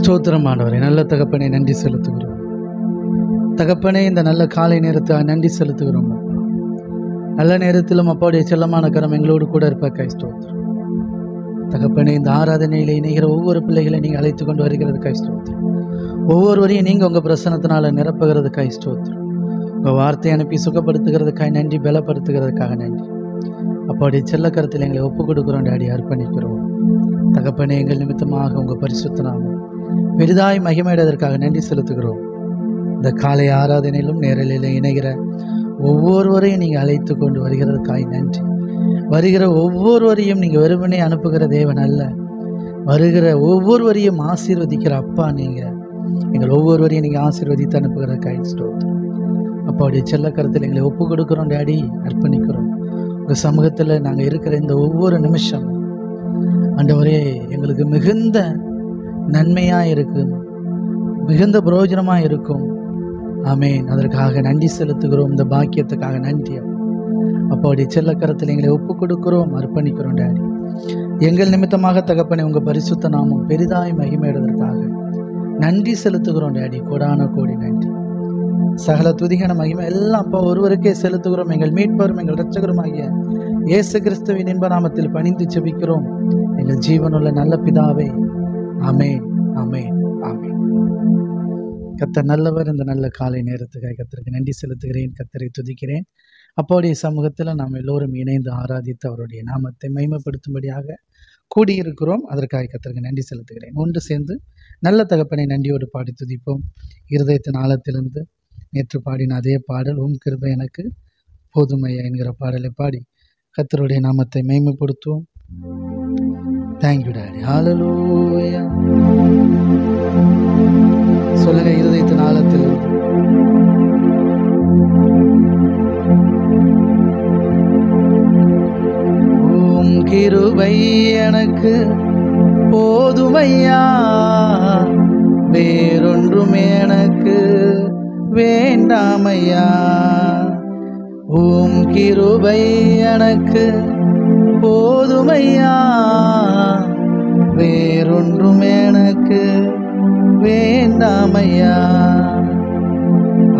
ஸ்தோத்திரம் ஆண்டவரே. நல்ல தகப்பனே, நன்றி செலுத்துகிறோம். தகப்பனே, இந்த நல்ல காலை நேரத்துக்காக நன்றி செலுத்துகிறோம். நல்ல நேரத்திலும் அப்பாவுடைய செல்லமான கரம் எங்களோடு கூட இருப்பதற்காய் ஸ்தோத்திரம். தகப்பனே, இந்த ஆராதனையில் இணைகிற ஒவ்வொரு பிள்ளைகளை நீங்கள் அழைத்து கொண்டு வருகிறதுக்காய் ஸ்தோத்திரம். ஒவ்வொருவரையும் நீங்கள் உங்கள் பிரசனத்தினால் நிரப்புகிறதுக்காய் ஸ்தோத்திரம். உங்கள் வார்த்தையை அனுப்பி சுகப்படுத்துகிறதுக்காய் நன்றி, பலப்படுத்துகிறதுக்காக நன்றி. அப்பாவுடைய செல்ல கருத்தில் எங்களை ஒப்புக் கொடுக்குறோம் டாடி, அர்ப்பணிக்கிறோம். தகப்பனே, எங்கள் நிமித்தமாக உங்கள் பரிசுத்த நாமம் பெரிதாய் மகிமையிடுவதற்காக நன்றி செலுத்துகிறோம். இந்த காலை ஆராதனையிலும் நேரலில் இணைகிற ஒவ்வொருவரையும் நீங்கள் அழைத்து கொண்டு வருகிறதுக்காய் நன்றி. வருகிற ஒவ்வொருவரையும் நீங்கள் வெறுமனே அனுப்புகிற தேவன் அல்ல, வருகிற ஒவ்வொருவரையும் ஆசீர்வதிக்கிற அப்பா. நீங்கள் எங்கள் ஒவ்வொருவரையும் நீங்கள் ஆசீர்வதித்து அனுப்புகிறதுக்காய் ஸ்தோத்திரம். அப்பாவுடைய செல்ல கருத்தில் எங்களை ஒப்பு கொடுக்குறோம் டாடி, அர்ப்பணிக்கிறோம். உங்கள் சமூகத்தில் நாங்கள் இருக்கிற இந்த ஒவ்வொரு நிமிஷம் ஆண்டவரே எங்களுக்கு மிகுந்த நன்மையாக இருக்கும், மிகுந்த பிரயோஜனமாக இருக்கும். ஆமேன். அதற்காக நன்றி செலுத்துகிறோம். இந்த பாக்கியத்துக்காக நன்றி. அப்பாவுடைய செல்லக்கரத்தில் எங்களை ஒப்பு கொடுக்கிறோம், அர்ப்பணிக்கிறோம் டாடி. எங்கள் நிமித்தமாக தகப்பனே உங்கள் பரிசுத்த நாமம் பெரிதாய் மகிமையிடுவதற்காக நன்றி செலுத்துகிறோம் டாடி. கோடான கோடி நன்றி. சகல துதிகான மகிமை எல்லாம் அப்பா ஒருவருக்கே செலுத்துகிறோம். எங்கள் மீட்பரும் எங்கள் இரட்சகருமாகிய இயேசு கிறிஸ்துவின் இன்ப நாமத்தில் பணிந்து செபிக்கிறோம் எங்கள் ஜீவனுள்ள நல்ல பிதாவே. ஆமேன், ஆமேன், ஆமேன். கர்த்தர் நல்லவர். இந்த நல்ல காலை நேரத்துக்காக கர்த்தருக்கு நன்றி செலுத்துகிறேன், கர்த்தரை துதிக்கிறேன். அப்போடைய சமூகத்தில் நாம் எல்லோரும் இணைந்து ஆராதித்து அவருடைய நாமத்தை மகிமைப்படுத்தும்படியாக கூடியிருக்கிறோம். அதற்காக கர்த்தருக்கு நன்றி செலுத்துகிறேன். ஒன்று சேர்ந்து நல்ல தகப்பனை நன்றியோடு பாடி துதிப்போம். இருதயத்தின் ஆழத்திலிருந்து நேற்று பாடின அதே பாடல், உம் கிருபை எனக்கு போதுமையா என்கிற பாடலை பாடி கர்த்தருடைய நாமத்தை மகிமைப்படுத்துவோம். Thank you daddy. ஹல்லேலூயா. சொல்லுங்க, இருதயத்தின் ஆழத்தில் உம் கிருபை எனக்கு போதுமையா, வேறொன்றும் எனக்கு வேண்டாமையா. உம் கிருபை எனக்கு போதுமையா, வேறொன்றும் எனக்கு வேண்டாமையா.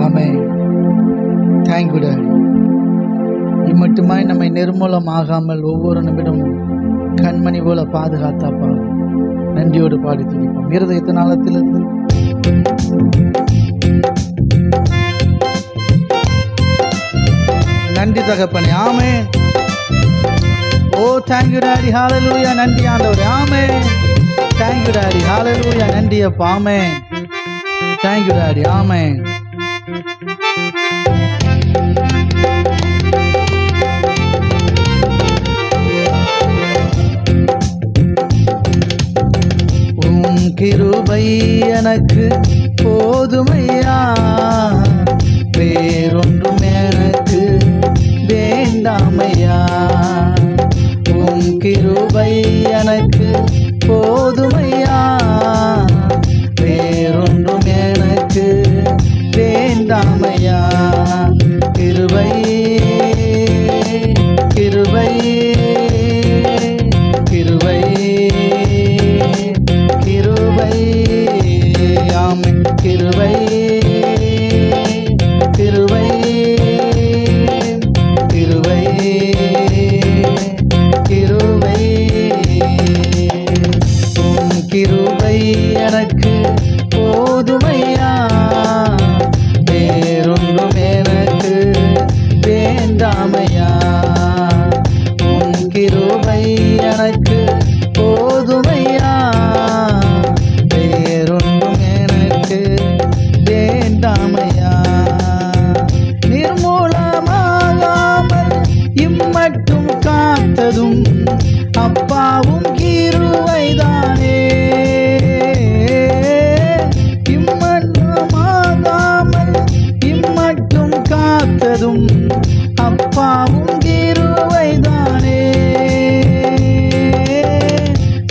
ஆமென். Thank you daddy. இம்மட்டுமாய் நம்மை நிர்மூலமாகாமல் ஒவ்வொரு நிமிடமும் கண்மணி போல பாதுகாத்தாப்பா. நன்றியோடு பாடி துதிப்போம். இருதயத்தின் ஆழத்திலிருந்து நன்றி தகப்பனே. ஆமென். ஓ தேங்க்யூ டாடி. ஹல்லேலூயா. நன்றி ஆண்டவரே. ஆமென். Thank you daddy. ஹல்லேலூயா. நன்றி அப்பா. ஆமென். Thank you daddy. ஆமென். உம் கிருபை எனக்கு போதுமையா, வேறொன்றும் எனக்கு வேண்டாமையா. உம் கிருபை எனக்கு போதுமையா, வேறொன்றும் எனக்கு வேண்டாமையா. கிருபை கிருபை கிருபை கிருபை. ஆமென். கிருபை கிருபை கிருபை கிருபை. உம் கிருபை எனக்கு போதுமையா, வேறொன்றும் எனக்கு வேண்டாமையா. உம் கிருபை எனக்கு போதுமையா, வேறொன்றும் எனக்கு வேண்டாமையா. நிர்மூலமாகாமல் இம்மட்டும் காத்ததும் அப்பாவும் கிருபைதானே. இம்மட்டும் இம்மட்டும் காத்ததும் அப்பாவும் கிருபைதானே.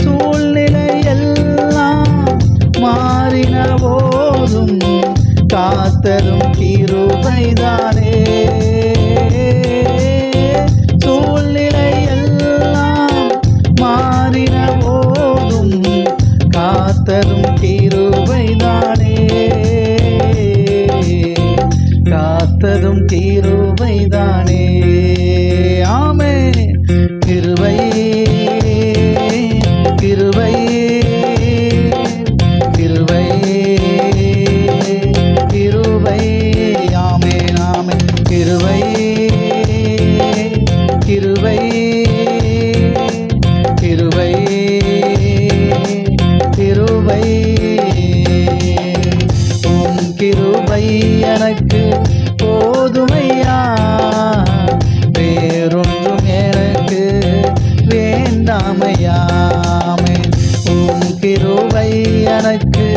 சூழ்நிலை எல்லாம் மாறின போதும் காத்ததும் கிருபைதானே. சூழ்நிலை எல்லாம் மாறின போதும் காத்ததும் கிருபைதானே. காத்ததும் கிருபைதானே. ஆமென். கிருபை கிருபை கிருபை கிருபை. ஆமென் ஆமென். கிருபை கிருபை கிருபை கிருபை. உம் கிருபை எனக்கு போதுமையா, வேறொன்றும் எனக்கு வேண்டாமையா. உம் கிருபை எனக்கு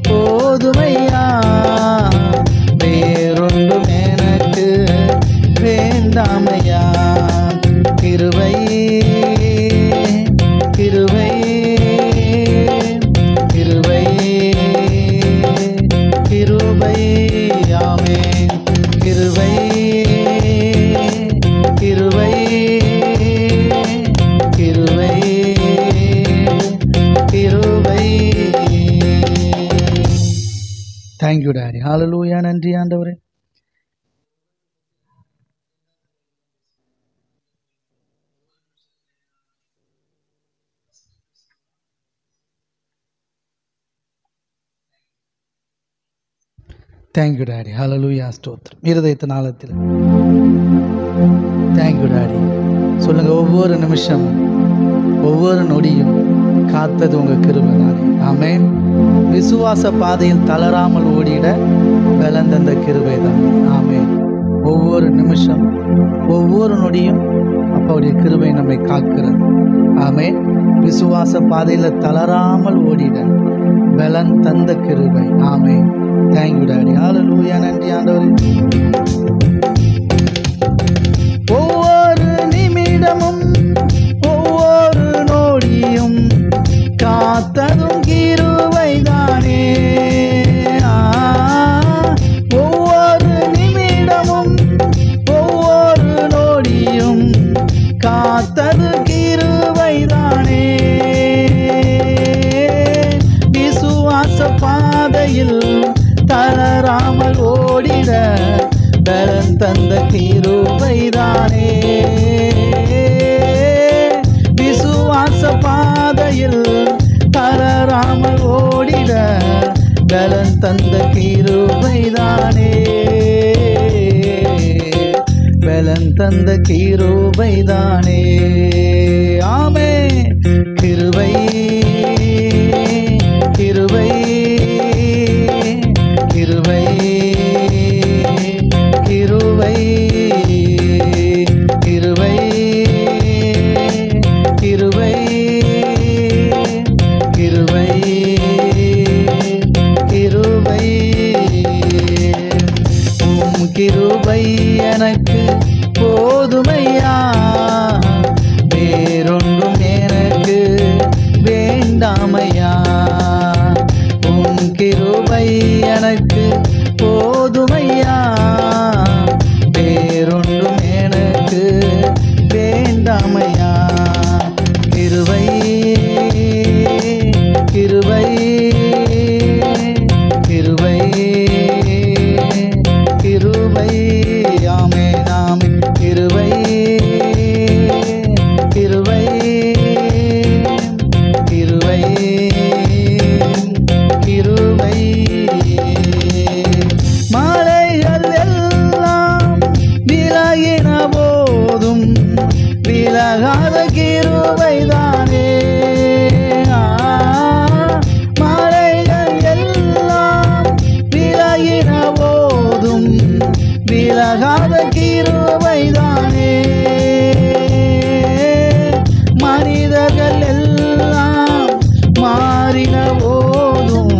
போதுமையா, வேறொன்றும் எனக்கு வேண்டாமையா. கிருபை கிருபை கிருபை கிருபை. ஆமென். கிருபை கிருபை கிருபை கிருபை. Thank you daddy. ஹல்லேலூயா. நன்றி ஆண்டவரே. Thank you daddy. ஹல்லேலூயா. ஸ்தோத்திரம். இருதயத்தின் ஆழத்தில் தேங்க்யூ டாடி. சொல்லுங்க, ஒவ்வொரு நிமிஷமும் ஒவ்வொரு நொடியும் காத்தது உங்க கிருபை தானே. ஆமென். விசுவாச பாதையில் தளராமல் ஓடிட பலன் தந்த கிருபை தானே. ஆமென். ஒவ்வொரு நிமிஷம் ஒவ்வொரு நொடியும் அப்பாவுடைய கிருபை நம்மை காக்கிறது. ஆமென். விசுவாச பாதையில் தளராமல் ஓடிட பலன் தந்த கிருபை. ஆமென். Thank you daddy. ஹல்லேலூயா. நன்றி ஆண்டவரே. ஒவ்வொரு நிமிடமும் ஒவ்வொரு நொடியும் காத்ததும் கிருபைதானே. ஒவ்வொரு நிமிடமும் ஒவ்வொரு நொடியும் காத்தது கிருபைதானே. விசுவாச பாதையில் தளராமல் ஓடிட பலன் தந்த கிருபைதானே. விசுவாச பாதையில் தளராமல் ஓடிட பலன் தந்த கிருபைதானே. பலன் தந்த கிருபைதானே. ஆமென். கிருபை கிருபை கிருபை கிருபை கிருபை கிருபை கிருபை கிருபை. உம் கிருபை எனக்கு போதுமையா, வேறொன்றும் எனக்கு வேண்டாமையா. உம் கிருபை எனக்கு போதுமையா, வேறொன்றும் எனக்கு வேண்டாமையா. கிருபை கிருபை கிருபை கிருபை. ஆமென் ஆமென். கிருபை கிருபை கிருபை கிருபை. மலைகள் எல்லாம் விலகின போதும் விலகாத கிருபைதானே. மலைகள் எல்லாம் விலகின போதும் விலகாத கிருபைதானே. மனிதர்கள் எல்லாம் மாறின போதும்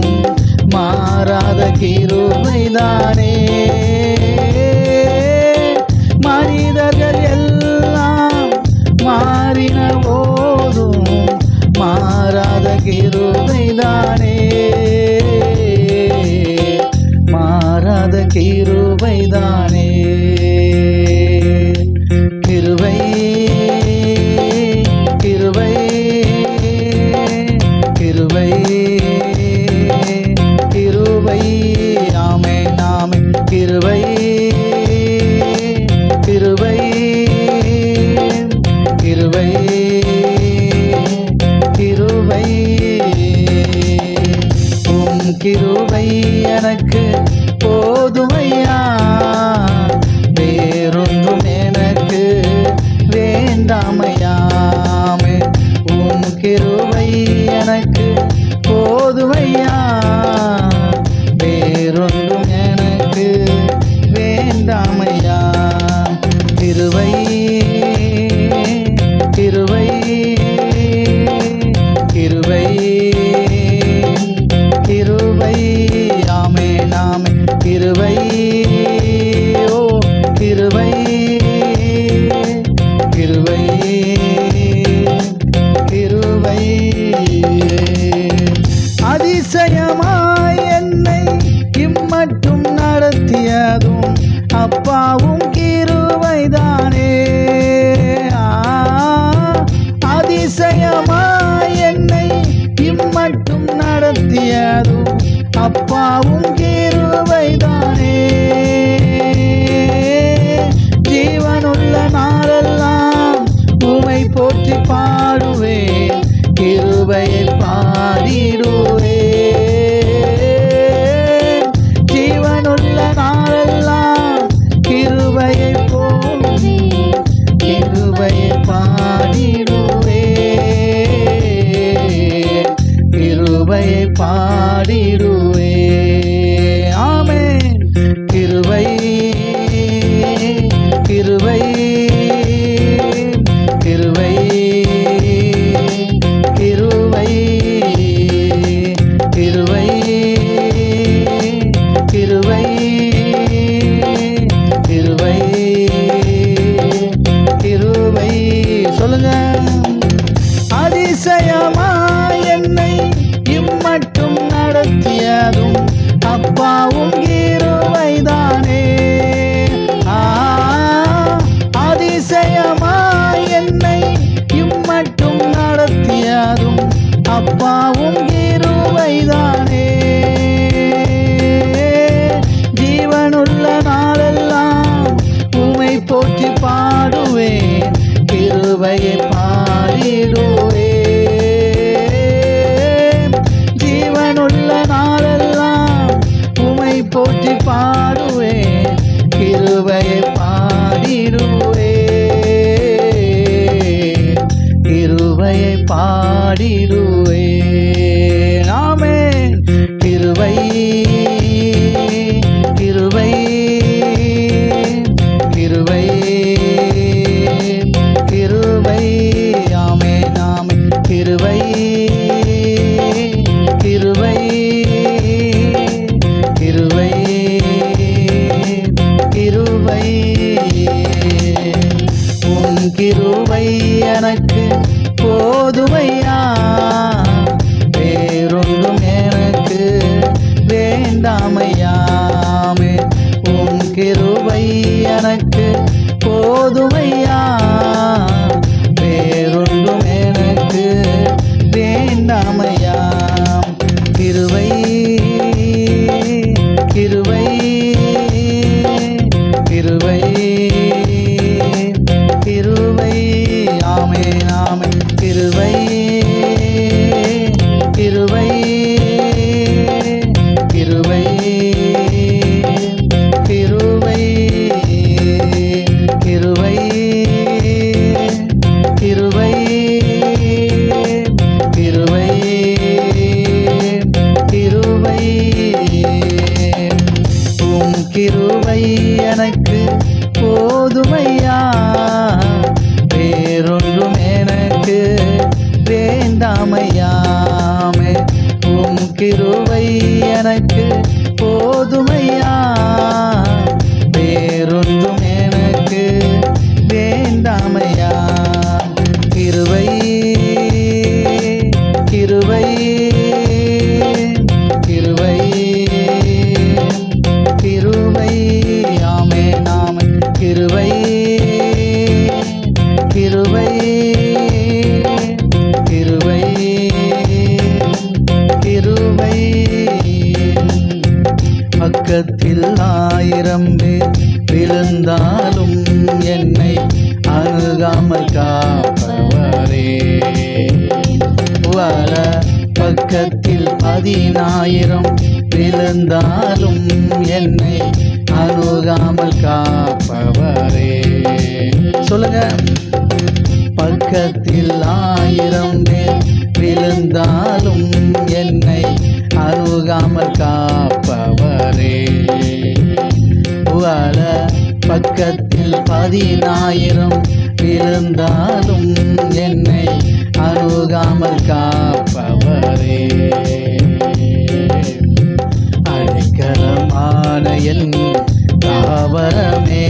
மாறாத கிருபைதானே. மனிதர்கள் எல்லாம் மாறின போதும் மாறாத கிருபைதானே. மாறாத கிருபைதானே. கிருபை கிருபை கிருபை கிருபை. ஆமென் ஆமென். கிருபை வேண்டாமையா. கிருபை கிருபை கிருபை கிருபை ஆமென் ஆமென். கிருபை ஓ கிருபை கிருபை கிருபை. அதிசயமாய் என்னை இம்மட்டும் நடத்தியதும் அப்பாவும் கிருபைதானே. அதிசயமாய் என்னை இம்மட்டும் நடத்தியதும் அப்பாவும் கிருபைதானே. ஜீவனுள்ள நாளெல்லாம் உம்மை போற்றி பாடுவேன், கிருபையை பாடிடுவேன். ஜீவனுள்ள நாளெல்லாம் கிருபையை போற்றி கிருபையை பாடிடுவேன், கிருபையை பாடிடுவேன். ஆமென். கிருபை கிருபை கிருபை கிருபை கிருபை கிருபை கிருபை கிருபை. சொல்லுங்க. அதிசயமாய் என்னை இம்மட்டும் நடத்தியதும் அப்பாவும் கிருபைதானே. அதிசயமாய் என்னை இம்மட்டும் நடத்தியதும் அப்பாவும் கிருபைதானே. ஜீவனுள்ள நாளெல்லாம் உம்மை போற்றி பாடுவேன், கிருபையை பாடிடுவேன். ஜீவனுள்ள நாளெல்லாம் உம்மை போற்றி பாடுவேன், கிருபையை பாடிடுவேன், கிருபையை பாடிடுவேன். ஆமென். கிருபை கிருபை கிருபை கிருபை ஆமென் ஆமென். கிருபை கிருபை கிருபை கிருபை. உன் கிருபை எனக்கு போதுமையா, வேறொன்றும் எனக்கு வேண்டாமையாமே. உன் கிருபை எனக்கு போதுமையா, வேறொன்றும் எனக்கு வேண்டாமையா. கிருபை கிருபை கிருபை கிருபை ஆமென் ஆமென். கிருபை கிருபை கிருபை கிருபை கிருபை கிருபை கிருபை கிருபை. உம் கிருபை எனக்கு போதுமையா, வேறொன்றும் எனக்கு வேண்டாமையாமே. உம் கிருபை எனக்கு போதுமையா, வேறொன்றும் எனக்கு வேண்டாமையா. கிருபை கிருபை கிருபை கிருபை ஆமென் ஆமென். கிருபை கிருபை கிருபை கிருபை. பக்கத்தில் 1000 பேர் விழுந்தாலும் என்னை அணுகாமல் காப்பவரே. வல பக்கத்தில் 10,000 விழுந்தாலும் என்னை அணுகாமல் காப்பவரே. சொல்லுங்க. பக்கத்தில் 1000 பேர் விழுந்தாலும் என்னை அணுகாமல் காப்பவரே. வல பக்கத்தில் 10,000 விழுந்தாலும் என்னை அணுகாமல் காப்பவரே. அடைக்கலமான என் தாவரமே,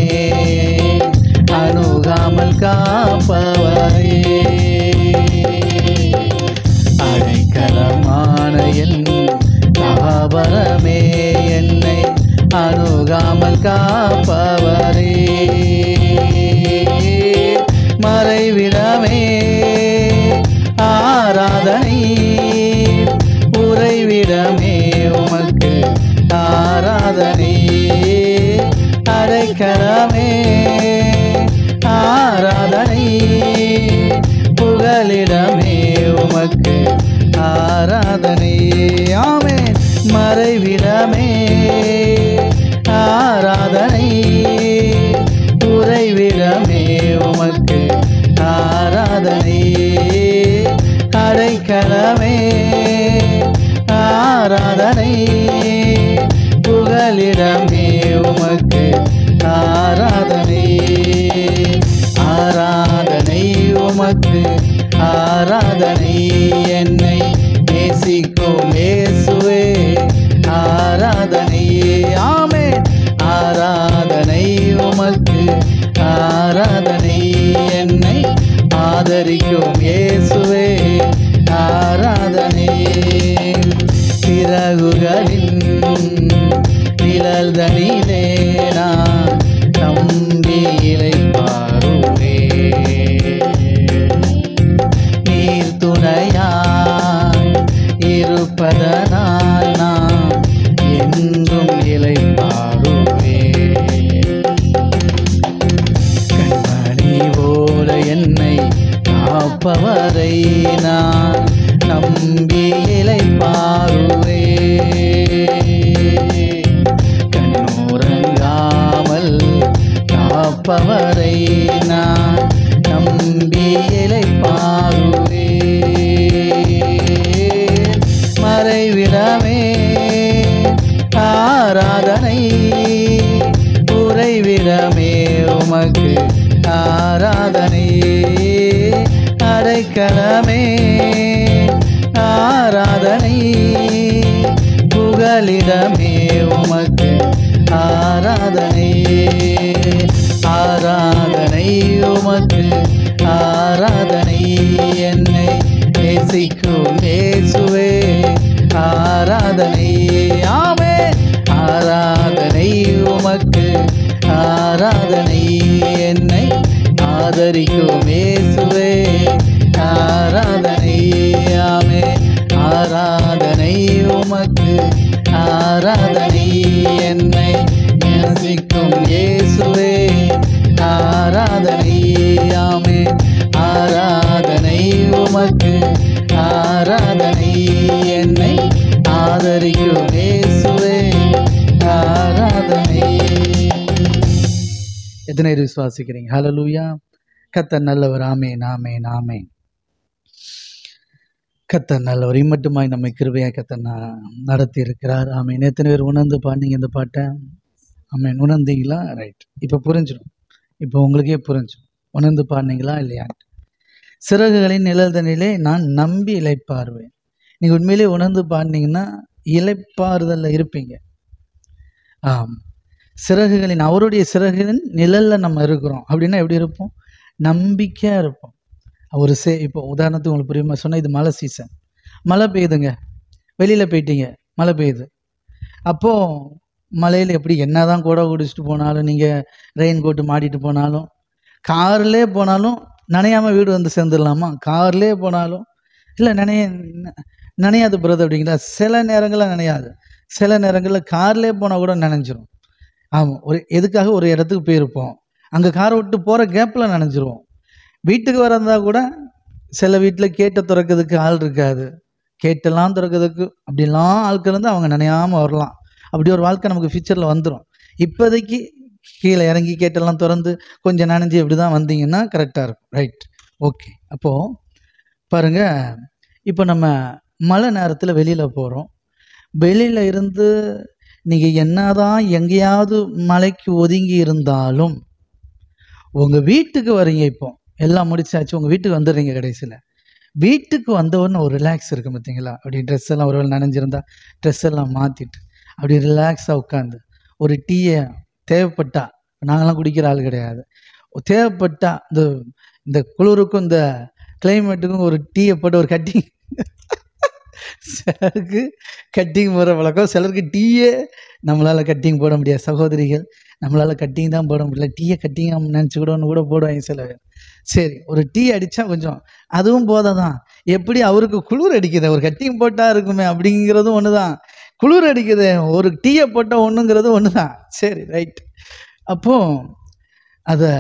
அணுகாமல் காப்பவரே. அடைக்கலமான என் தாவரமே, என்னை அணுகாமல் காப்பவரே. மறைவிடமே ஆராதனை, உறைவிடமே உமக்கு ஆராதனை. அடைக்கலமே ஆராதனை, புகலிடமே உமக்கு ஆராதனை. ஆமென். மறைவிடமே ஆராதனை, உறைவிடமே உமக்கு ஆராதனை. அடைக்கலமே ஆராதனை, புகலிடமே உமக்கு ஆராதனை. ஆராதனை உமக்கு ஆராதனை, என்னை நேசிக்கும் இயேசுவே ஆராதனை. ஆமென். ஆராதனை உமக்கு ஆராதனை, என்னை ஆதரிக்கும் இயேசுவே ஆராதனை. சிறகுகளின் நிழல்தனிலே நான் நம்பி இளைப்பாறுவே. நீர் துணையாய் இருப்பதனால் நான் என்றும் இளைப்பாறுவே. கண்மணி போல என்னை காப்பவரை நான் நம்பி இளைப்பாறுவே. கண்ணுறங்காமல் காப்பவரை நான் நம்பி இளைப்பாறுவே. மறைவிடமே ஆராதனை, உறைவிடமே உமக்கு ஆராதனை. அடைக்கலமே ஆராதனை, புகலிடமே உமக்கு ஆராதனை. ஆராதனை உமக்கு ஆராதனை, என்னை நேசிக்கும் இயேசுவே ஆராதனை. ஆமென். ஆராதனை உமக்கு ஆராதனை, என்னை ஆதரிக்கும் இயேசுவே ஆராதனை. ஆமென். ஆராதனை உமக்கு ஆராதனை, என்னை நேசிக்கும் இயேசுவே ஆராதனை. ஆமென். ஆராதனை உமக்கு ஆராதனை, என்னை ஆதரிக்கும் இயேசுவே ஆராதனை. எத்தனை பேர் விசுவாசிக்கிறீங்க? ஹல்லேலூயா. கர்த்தர் நல்லவர். ஆமென், ஆமென், ஆமென். கர்த்தர் நல்லவர். இம்மட்டுமாய் நம்மை கிருபையாய் கர்த்தர் நடத்தி இருக்கிறார். ஆமென். எத்தனை பேர் உணர்ந்து பாடினீங்க இந்த பாட்டை? ஆமென். உணர்ந்தீங்களா? ரைட். இப்போ புரிஞ்சிடும். இப்போ உங்களுக்கே புரிஞ்சிடும். உணர்ந்து பாடினீங்களா இல்லையான்ட்டு. சிறகுகளின் நிழல்தனிலே நான் நம்பி இளைப்பாறுவேன். நீங்கள் உண்மையிலே உணர்ந்து பாடினீங்கன்னா இளைப்பாறுதலில் இருப்பீங்க. ஆம். சிறகுகளின், அவருடைய சிறகுகளின் நிழலில் நம்ம இருக்கிறோம் அப்படின்னா எப்படி இருப்போம்? நம்பிக்கையாக இருப்போம். ஒரு இப்போ உதாரணத்துக்கு உங்களுக்கு புரியுமா சொன்னால், இது மழை சீசன், மழை பெய்யுதுங்க, வெளியில் போயிட்டீங்க, மழை பெய்யுது. அப்போது மழையில் எப்படி என்ன தான் கூட குடிச்சிட்டு போனாலும், நீங்கள் ரெயின் கோட்டு மாட்டிட்டு போனாலும், கார்லேயே போனாலும் நனையாமல் வீடு வந்து சேர்ந்துடலாமா? கார்லேயே போனாலும் இல்லை நனையாது பிரதர் அப்படிங்களா? சில நேரங்களில் நனையாது, சில நேரங்களில் கார்லேயே போனால் கூட நனைஞ்சிரும். ஆமாம். எதுக்காக ஒரு இடத்துக்கு போயிருப்போம், அங்கே காரை விட்டு போகிற கேப்பில் நனைஞ்சிருவோம். வீட்டுக்கு வரந்தா கூட சில வீட்டில் கேட்டை திறக்கிறதுக்கு ஆள் இருக்காது, கேட்டெல்லாம் திறக்கிறதுக்கு அப்படிலாம் ஆட்கள் வந்து அவங்க நனையாமல் வரலாம். அப்படி ஒரு வாழ்க்கை நமக்கு ஃபியூச்சரில் வந்துடும். இப்போதைக்கு கீழே இறங்கி கேட்டெல்லாம் திறந்து கொஞ்சம் நனைஞ்சி இப்படி தான் வந்தீங்கன்னா கரெக்டாக இருக்கும். Right, okay. அப்போது பாருங்கள், இப்போ நம்ம மழை நேரத்தில் வெளியில் போகிறோம். வெளியில் இருந்து நீங்கள் என்னதான் எங்கேயாவது மலைக்கு ஒதுங்கி இருந்தாலும் உங்கள் வீட்டுக்கு வரீங்க. இப்போ எல்லாம் முடிச்சாச்சு, உங்கள் வீட்டுக்கு வந்துடுறீங்க. கடைசியில் வீட்டுக்கு வந்தவொடனே ஒரு ரிலாக்ஸ் இருக்குது பார்த்தீங்களா? அப்படி ட்ரெஸ் எல்லாம் ஒருவேளை நனைஞ்சிருந்தா ட்ரெஸ் எல்லாம் மாற்றிட்டு அப்படி ரிலாக்ஸாக உட்காந்து ஒரு டீயை தேவைப்பட்டா, நாங்களாம் குடிக்கிற ஆள் கிடையாது, தேவைப்பட்டா இந்த குளிருக்கும் இந்த கிளைமேட்டுக்கும் ஒரு டீயை போட்டு ஒரு கட்டிங் சிலருக்கு கட்டிங் போடுற பழக்கம், சிலருக்கு டீயே நம்மளால் கட்டிங் போட முடியாது. சகோதரிகள், நம்மளால் கட்டிங் தான் போட முடியல, டீயை கட்டிங் நினச்சிக்கூடன்னு கூட போடுவாங்க சில பேர். சரி, ஒரு டீ அடித்தா கொஞ்சம் அதுவும் போத தான். எப்படி அவருக்கு குளிர் அடிக்குது, ஒரு கட்டிங் போட்டால் இருக்குமே அப்படிங்கிறதும் ஒன்று தான். குளிர் அடிக்குது, ஒரு டீயை போட்டால் ஒன்றுங்கிறது ஒன்று தான். சரி, ரைட். அப்போது அதை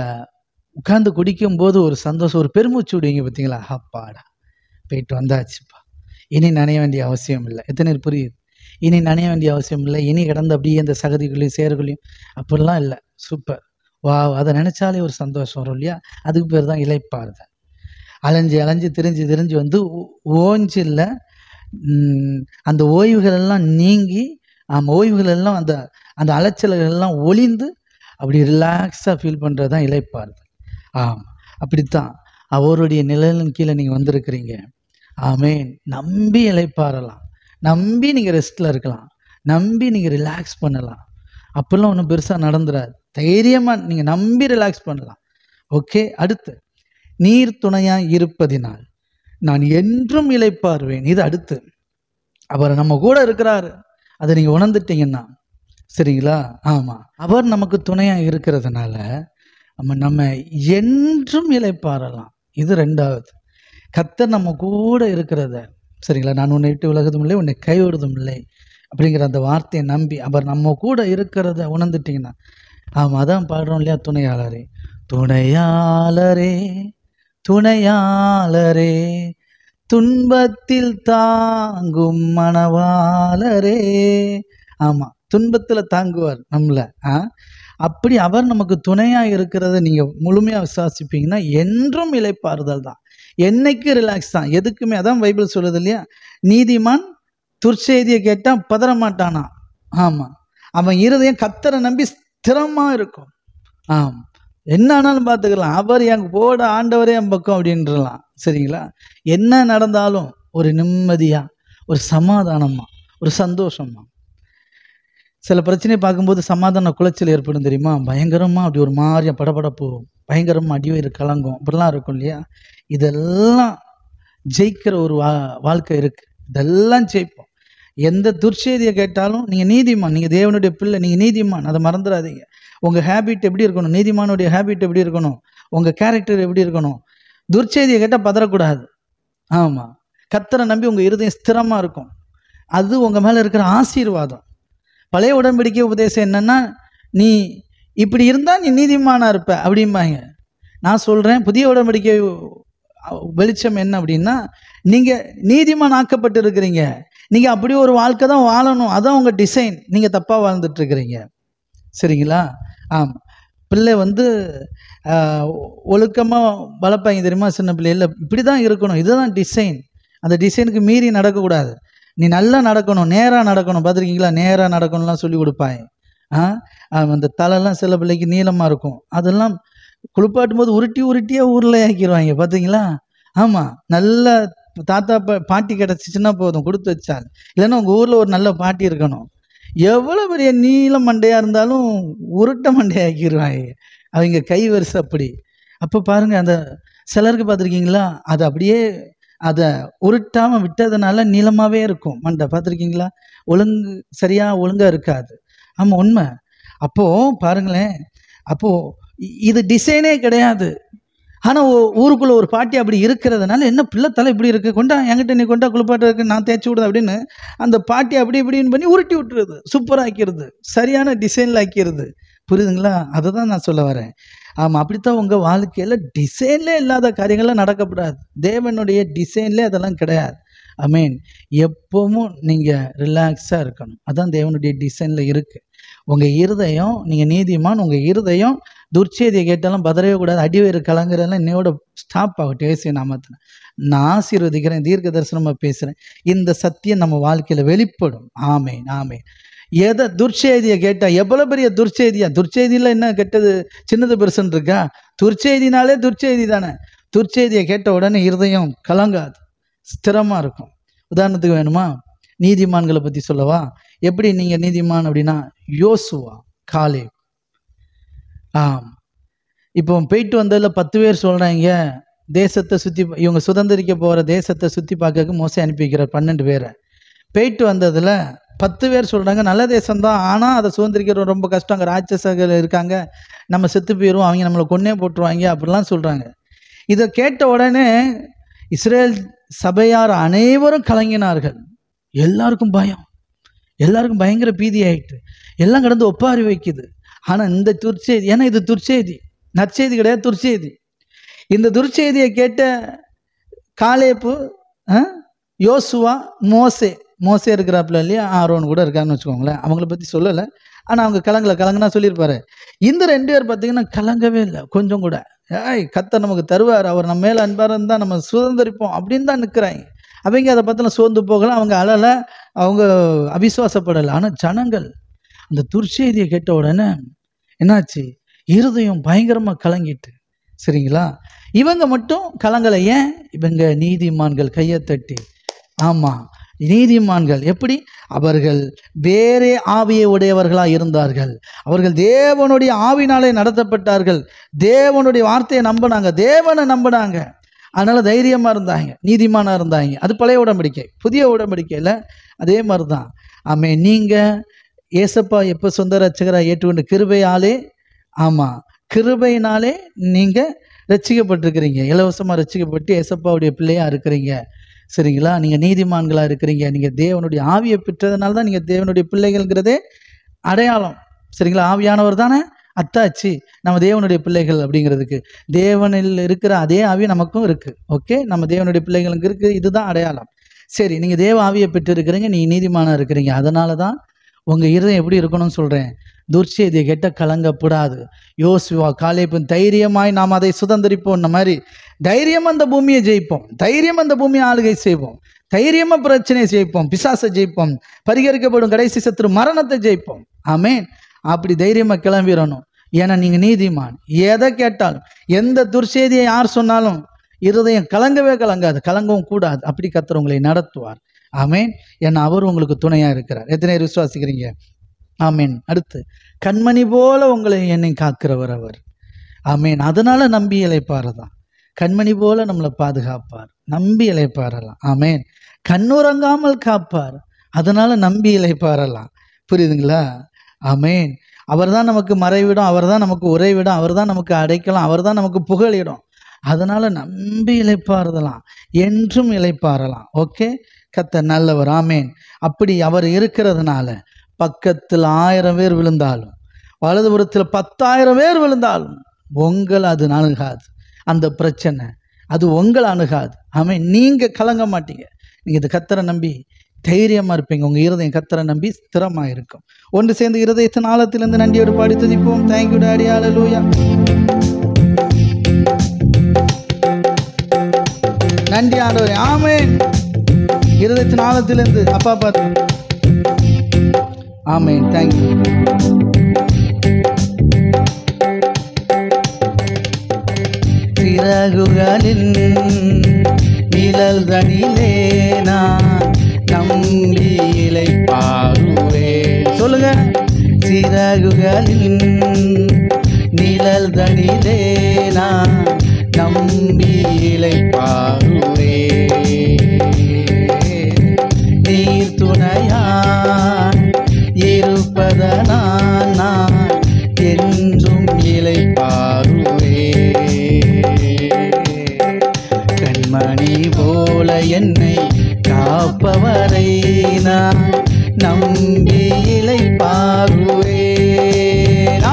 உட்காந்து குடிக்கும்போது ஒரு சந்தோஷம், ஒரு பெருமூச்சு விடுவீங்க பார்த்தீங்களா? அப்பாடா, போயிட்டு வந்தாச்சுப்பா, இனி நனைய வேண்டிய அவசியம் இல்லை. எத்தனை புரியுது? இனி நனைய வேண்டிய அவசியம் இல்லை, இனி கிடந்து அப்படியே இந்த சகதிகளையும் சேர்களையும் அப்படிலாம் இல்லை. சூப்பர், வா, அதை நினச்சாலே ஒரு சந்தோஷம் வரும் இல்லையா? அதுக்கு பேர் தான் இளைப்பாறுதல். அலைஞ்சு திரிஞ்சு வந்து ஓஞ்சில்ல அந்த ஓய்வுகள் எல்லாம் நீங்கி, ஓய்வுகள் எல்லாம் அந்த அந்த அலைச்சல்கள் எல்லாம் ஒளிந்து அப்படி ரிலாக்ஸாக ஃபீல் பண்ணுறது தான் இளைப்பாறுதல். அப்படித்தான் அவருடைய நிழலின் கீழே நீங்கள் வந்திருக்கிறீங்க. ஆமேன். நம்பி இளைப்பாறலாம், நம்பி நீங்கள் ரெஸ்ட்டில் இருக்கலாம், நம்பி நீங்கள் ரிலாக்ஸ் பண்ணலாம். அப்போல்லாம் ஒன்றும் பெருசாக நடந்துடாது. தைரியமாக நீங்கள் நம்பி ரிலாக்ஸ் பண்ணலாம். ஓகே. அடுத்து, நீர் துணையாக இருப்பதினால் நான் என்றும் இளைப்பாறுவேன். இது அடுத்து. அவர் நம்ம கூட இருக்கிறாரு, அதை நீங்கள் உணர்ந்துட்டீங்கன்னா சரிங்களா? ஆமாம், அவர் நமக்கு துணையாக இருக்கிறதுனால நம்ம என்றும் இளைப்பாறலாம். இது ரெண்டாவது. கர்த்தர் நம்ம கூட இருக்கிறத, சரிங்களா? நான் உன்னை விட்டு விலகுதும் இல்லை, உன்னை கைவிடுதும் இல்லை அப்படிங்கிற அந்த வார்த்தையை நம்பி அவர் நம்ம கூட இருக்கிறத உணர்ந்துட்டிங்கன்னா, ஆமாம், அதான் பாடுறோம் இல்லையா? துணையாளரே, துணையாளரே, துணையாளரே, துன்பத்தில் தாங்கும் மணவாளரே. ஆமாம், துன்பத்தில் தாங்குவார் நம்மளை. அப்படி அவர் நமக்கு துணையாக இருக்கிறத நீங்கள் முழுமையாக விசுவாசிப்பீங்கன்னா என்றும் இளைப்பாறுதல் தான், என்னைக்கு ரிலாக்ஸ் தான், எதுக்குமே. அதான் பைபிள் சொல்லுது இல்லையா? நீதிமான் துர்ச்செய்தியை கேட்டால் பதற மாட்டானா? ஆமாம், அவன் இருதயம் கர்த்தரை நம்பி ஸ்திரமாக இருக்கும். என்ன ஆனாலும் பார்த்துக்கலாம், அவர் என் போட ஆண்டவரே என் பக்கம் அப்படின்றலாம். சரிங்களா? என்ன நடந்தாலும் ஒரு நிம்மதியாக, ஒரு சமாதானமாக, ஒரு சந்தோஷமாக. சில பிரச்சனையை பார்க்கும்போது சமாதான குலைச்சல் ஏற்படும் தெரியுமா? பயங்கரமாக அப்படி ஒரு மாதிரியா படபடப்பு, பயங்கரமாக அடிவயிறு கலங்கும், அப்படிலாம் இருக்கும் இல்லையா? இதெல்லாம் ஜெயிக்கிற ஒரு வாழ்க்கை இருக்குது. இதெல்லாம் ஜெயிப்போம். எந்த துர்ச்செய்தியை கேட்டாலும் நீங்கள் நீதிமான், நீங்கள் தேவனுடைய பிள்ளை, நீங்கள் நீதிமான், அதை மறந்துடாதீங்க. உங்கள் ஹேபிட் எப்படி இருக்கணும்? நீதிமானுடைய ஹேபிட் எப்படி இருக்கணும்? உங்கள் கேரக்டர் எப்படி இருக்கணும்? துர்ச்செய்தியை கேட்டால் பதறக்கூடாது. ஆமாம், கர்த்தரை நம்பி உங்கள் இருதயம் ஸ்திரமாக இருக்கும். அது உங்கள் மேலே இருக்கிற ஆசீர்வாதம். பழைய உடன்படிக்கை உபதேசம் என்னன்னா, நீ இப்படி இருந்தால் நீ நீதிமானாக இருப்ப அப்படிம்பாங்க. நான் சொல்கிறேன், புதிய உடன்படிக்கை வெளிச்சம் என்ன அப்படின்னா, நீங்கள் நீதிமான் ஆக்கப்பட்டு இருக்கிறீங்க, நீங்கள் அப்படி ஒரு வாழ்க்கை தான் வாழணும், அதான் உங்கள் டிசைன். நீங்கள் தப்பாக வாழ்ந்துட்டுருக்கிறீங்க. சரிங்களா? ஆமாம், பிள்ளை வந்து ஒழுக்கமாக வளர்ப்பாங்க தெரியுமா? சின்ன பிள்ளைல இப்படி தான் இருக்கணும், இதுதான் டிசைன். அந்த டிசைனுக்கு மீறி நடக்கக்கூடாது. நீ நல்லா நடக்கணும், நேராக நடக்கணும். பார்த்துருக்கீங்களா? நேராக நடக்கணும்லாம் சொல்லி கொடுப்பாங்க. அந்த தலைலாம் சில பிள்ளைக்கு நீளமாக இருக்கும், அதெல்லாம் குளிப்பாட்டும் போது உருட்டியாக ஊரில் ஆக்கிடுவாங்க. பார்த்தீங்களா? ஆமாம், நல்ல தாத்தா பாட்டி கிடச்சிச்சின்னா போதும், கொடுத்து வச்சால். இல்லைன்னா உங்கள் ஊரில் ஒரு நல்ல பாட்டி இருக்கணும். எவ்வளோ பெரிய நீள மண்டையாக இருந்தாலும் உருட்ட மண்டையாக்கிடுவாங்க அவங்க கை வரிசை அப்படி. அப்போ பாருங்கள், அந்த சிலருக்கு பார்த்துருக்கீங்களா, அது அப்படியே அதை உருட்டாமல் விட்டதுனால நீளமாகவே இருக்கும் மண்டை. பார்த்துருக்கீங்களா? ஒழுங்காக இருக்காது. ஆமாம், உண்மை. அப்போது பாருங்களேன், அப்போது இது டிசைனே கிடையாது. ஆனால் ஊருக்குள்ளே ஒரு பாட்டி அப்படி இருக்கிறதுனால, என்ன பிள்ளை தலை இப்படி இருக்குது, கொண்டா என்கிட்ட நீ கொண்டா குளிப்பாட்ட இருக்கு, நான் தேய்ச்சி விடுது அப்படின்னு அந்த பாட்டி அப்படி இப்படின்னு பண்ணி உருட்டி விட்டுருது, சூப்பராக ஆக்கிடுது, சரியான டிசைனில் ஆக்கிடுது. புரியுதுங்களா? அதை தான் நான் சொல்ல வரேன். ஆமாம், அப்படித்தான் உங்கள் வாழ்க்கையில் டிசைன்லே இல்லாத காரியங்கள்லாம் நடக்கப்படாது. தேவனுடைய டிசைன்லே அதெல்லாம் கிடையாது. ஆமீன். எப்பவும் நீங்கள் ரிலாக்ஸாக இருக்கணும், அதான் தேவனுடைய டிசைனில் இருக்குது. உங்கள் இருதயம், நீங்கள் நீதிமான், உங்கள் இருதயம் துர்ச்செய்தியை கேட்டாலும் பதறவே கூடாது, அடிவயிறு கலங்குறதெல்லாம் இன்னையோட ஸ்டாப் ஆகட்டும். இயேசு நாமத்தில் நான் ஆசீர்வதிக்கிறேன், தீர்க்க தரிசனமாக பேசுகிறேன். இந்த சத்தியம் நம்ம வாழ்க்கையில் வெளிப்படும். ஆமேன், ஆமேன். எதை துர்ச்செய்தியை கேட்டால் எவ்வளோ பெரிய துர்ச்செய்தியா? துர்ச்செய்தியில் என்ன கெட்டது சின்னது பெருசுன்னு இருக்கா? துர்ச்செய்தினாலே துர்ச்செய்தி தானே. துர்ச்செய்தியை கேட்ட உடனே இருதயம் கலங்காது, ஸ்திரமாக இருக்கும். உதாரணத்துக்கு வேணுமா? நீதிமான்களை பற்றி சொல்லவா? எப்படி நீங்கள் நீதிமான் அப்படின்னா, யோசுவா, காலேப். இப்போ போயிட்டு வந்ததில் 10 பேர் சொல்கிறாங்க தேசத்தை சுற்றி, இவங்க சுதந்திரிக்க போகிற தேசத்தை சுற்றி பார்க்கறதுக்கு மோசே அனுப்பி வைக்கிறார் 12 பேரை. போயிட்டு வந்ததில் 10 பேர் சொல்கிறாங்க நல்ல தேசம்தான், ஆனால் அதை சுதந்திரிக்கிறது ரொம்ப கஷ்டம், அங்கே ராட்சசர்கள் இருக்காங்க, நம்ம செத்து போயிடுவோம், அவங்க நம்மளை கொன்னே போட்டுருவாங்க அப்படிலாம் சொல்கிறாங்க. இதை கேட்ட உடனே இஸ்ரேல் சபையார் அனைவரும் கலங்கினார்கள். எல்லாருக்கும் பயம், எல்லாருக்கும் பயங்கர பீதி ஆகிட்டு, எல்லாம் கடந்து ஒப்பாரி வைக்குது. ஆனால் இந்த துர்ச்செய்தி, ஏன்னா இது துர்ச்செய்தி, நற்செய்தி கிடையாது, துர்ச்செய்தி. இந்த துர்ச்செய்தியை கேட்ட காலேப்பு, யோசுவா, மோசே இருக்கிறாப்புல இல்லையா, ஆரோன் கூட இருக்காருன்னு வச்சுக்கோங்களேன். அவங்கள பற்றி சொல்லலை, ஆனால் அவங்க கலங்கினா சொல்லியிருப்பாரு. இந்த 2 பேர் பார்த்தீங்கன்னா கலங்கவே இல்லை கொஞ்சம் கூட. கர்த்தர் நமக்கு தருவார், அவர் நம்ம மேலே அன்பாக இருந்தால் நம்ம சுதந்திரிப்போம் அப்படின்னு தான் நிற்கிறாங்க. அவங்க அதை பற்றின சோர்ந்து போகலாம், அவங்க அழலை, அவங்க அவிசுவாசப்படலை. ஆனால் ஜனங்கள் அந்த துர்ச்செய்தியை கேட்ட உடனே என்னாச்சு? இருதயம் பயங்கரமாக கலங்கிட்டு. சரிங்களா? இவங்க மட்டும் கலங்கலை. ஏன்? இவங்க நீதிமான்கள் கையை தட்டி. ஆமாம், நீதிமான்கள் எப்படி? அவர்கள் வேறே ஆவியை உடையவர்களாக இருந்தார்கள். அவர்கள் தேவனுடைய ஆவினாலே நடத்தப்பட்டார்கள், தேவனுடைய வார்த்தையை நம்பினாங்க, தேவனை நம்பினாங்க. அதனால தைரியமாக இருந்தாங்க, நீதிமானாக இருந்தாங்க. அது பழைய உடன்படிக்கை. புதிய உடன்படிக்கையில் அதே மாதிரி தான். நீங்கள் ஏசப்பா எப்போ சொந்த ரட்சகராக ஏற்றுக்கொண்டு கிருபையாலே, ஆமாம், கிருபையினாலே நீங்கள் ரட்சிக்கப்பட்டிருக்கிறீங்க, இலவசமாக ரட்சிக்கப்பட்டு ஏசப்பாவுடைய பிள்ளையாக இருக்கிறீங்க. சரிங்களா? நீங்கள் நீதிமான்களாக இருக்கிறீங்க. நீங்கள் தேவனுடைய ஆவியை பெற்றதுனால தான் நீங்கள் தேவனுடைய பிள்ளைகள்ங்கிறதே அடையாளம். சரிங்களா? ஆவியானவர் தானே அத்தாச்சு நம்ம தேவனுடைய பிள்ளைகள் அப்படிங்கிறதுக்கு. தேவனில் இருக்கிற அதே ஆவி நமக்கும் இருக்குது. ஓகே, நம்ம தேவனுடைய பிள்ளைகளுக்கு இருக்குது, இதுதான் அடையாளம். சரி, நீங்கள் தேவ ஆவியை பெற்று இருக்கிறீங்க, நீங்கள் நீதிமானாக இருக்கிறீங்க. அதனால தான் உங்கள் இருதயம் எப்படி இருக்கணும்னு சொல்கிறேன். துர்ச்செய்தியை கேட்ட கலங்கப்படாது. யோசுவா, காலேப்பின் தைரியமாய் நாம் அதை சுதந்திரிப்போம் மாதிரி தைரியமாக அந்த பூமியை ஜெயிப்போம், தைரியமாக அந்த பூமியை ஆளுகை செய்வோம், தைரியமாக பிரச்சனையை ஜெயிப்போம், பிசாசை ஜெயிப்போம், பரிகரிக்கப்படும் கடைசி சத்துரு மரணத்தை ஜெயிப்போம். ஆமேன். அப்படி தைரியமாக கிளம்பிடணும். ஏன்னா நீங்கள் நீதிமான். எதை கேட்டாலும், எந்த துர்ச்செய்தியை யார் சொன்னாலும் இருதயம் கலங்கவே கலங்காது, கலங்கவும் கூடாது. அப்படி கர்த்தர் உங்களை நடத்துவார். ஆமேன். ஏன்னா அவர் உங்களுக்கு துணையாக இருக்கிறார். எத்தனை பேர் விசுவாசிக்கிறீங்க? ஆமேன். அடுத்து, கண்மணி போல உங்களை என்னை காக்கிறவர் அவர். ஆமேன். அதனால நம்பி இளைப்பாறு தான். கண்மணி போல நம்மளை பாதுகாப்பார், நம்பி இளைப்பாறலாம். ஆமேன். கண்ணுறங்காமல் காப்பார், அதனால நம்பி இளைப்பாறலாம். புரியுதுங்களா? ஆமேன். அவர் தான் நமக்கு மறைவிடம், அவர் தான் நமக்கு உறைவிடம், அவர் தான் நமக்கு அடைக்கலாம், அவர் தான் நமக்கு புகழிடம். அதனால நம்பி இளைப்பாறுதலாம், என்றும் இளைப்பாறலாம். ஓகே, கர்த்தர் நல்லவர். ஆமேன். அப்படி அவர் இருக்கிறதுனால பக்கத்தில் 1000 பேர் விழுந்தாலும், வலதுபுறத்தில் 10,000 பேர் விழுந்தாலும் உங்களை அது அணுகாது. அந்த பிரச்சனை அது உங்களை அணுகாது. ஆமேன். நீங்கள் கலங்க மாட்டீங்க. நீங்கள் இந்த கர்த்தரை நம்பி தைரியமாக இருப்பீங்க. உங்கள் இருதயம் கர்த்தரை நம்பி ஸ்திரமாக இருக்கும். ஒன்று சேர்ந்து இருதயத்தின் ஆழத்திலிருந்து நன்றியோடு பாடி துதிப்போம். தேங்க்யூ டாடி, ஹல்லேலூயா. நன்றி ஆண்டவரே. ஆமேன். இருதயத்தின் ஆழத்திலிருந்து அப்பா பார்த்து. ஆமேன். தேங்க்யூ. சிறகுகளின் நிழல் தனிலே நான் நம்பி இளைப்பாறுவேன். சொல்லுங்க. சிறகுகளின் நிழல் தனிலே நான் நம்பி இளைப்பாறுவேன். நீர் துணையாய் இருப்பதனால் நான் என்றும் இளைப்பாறுவேன். கண்மணி போல என்னை காப்பவரை நான் நம்பி இளைப்பாறுவேன்.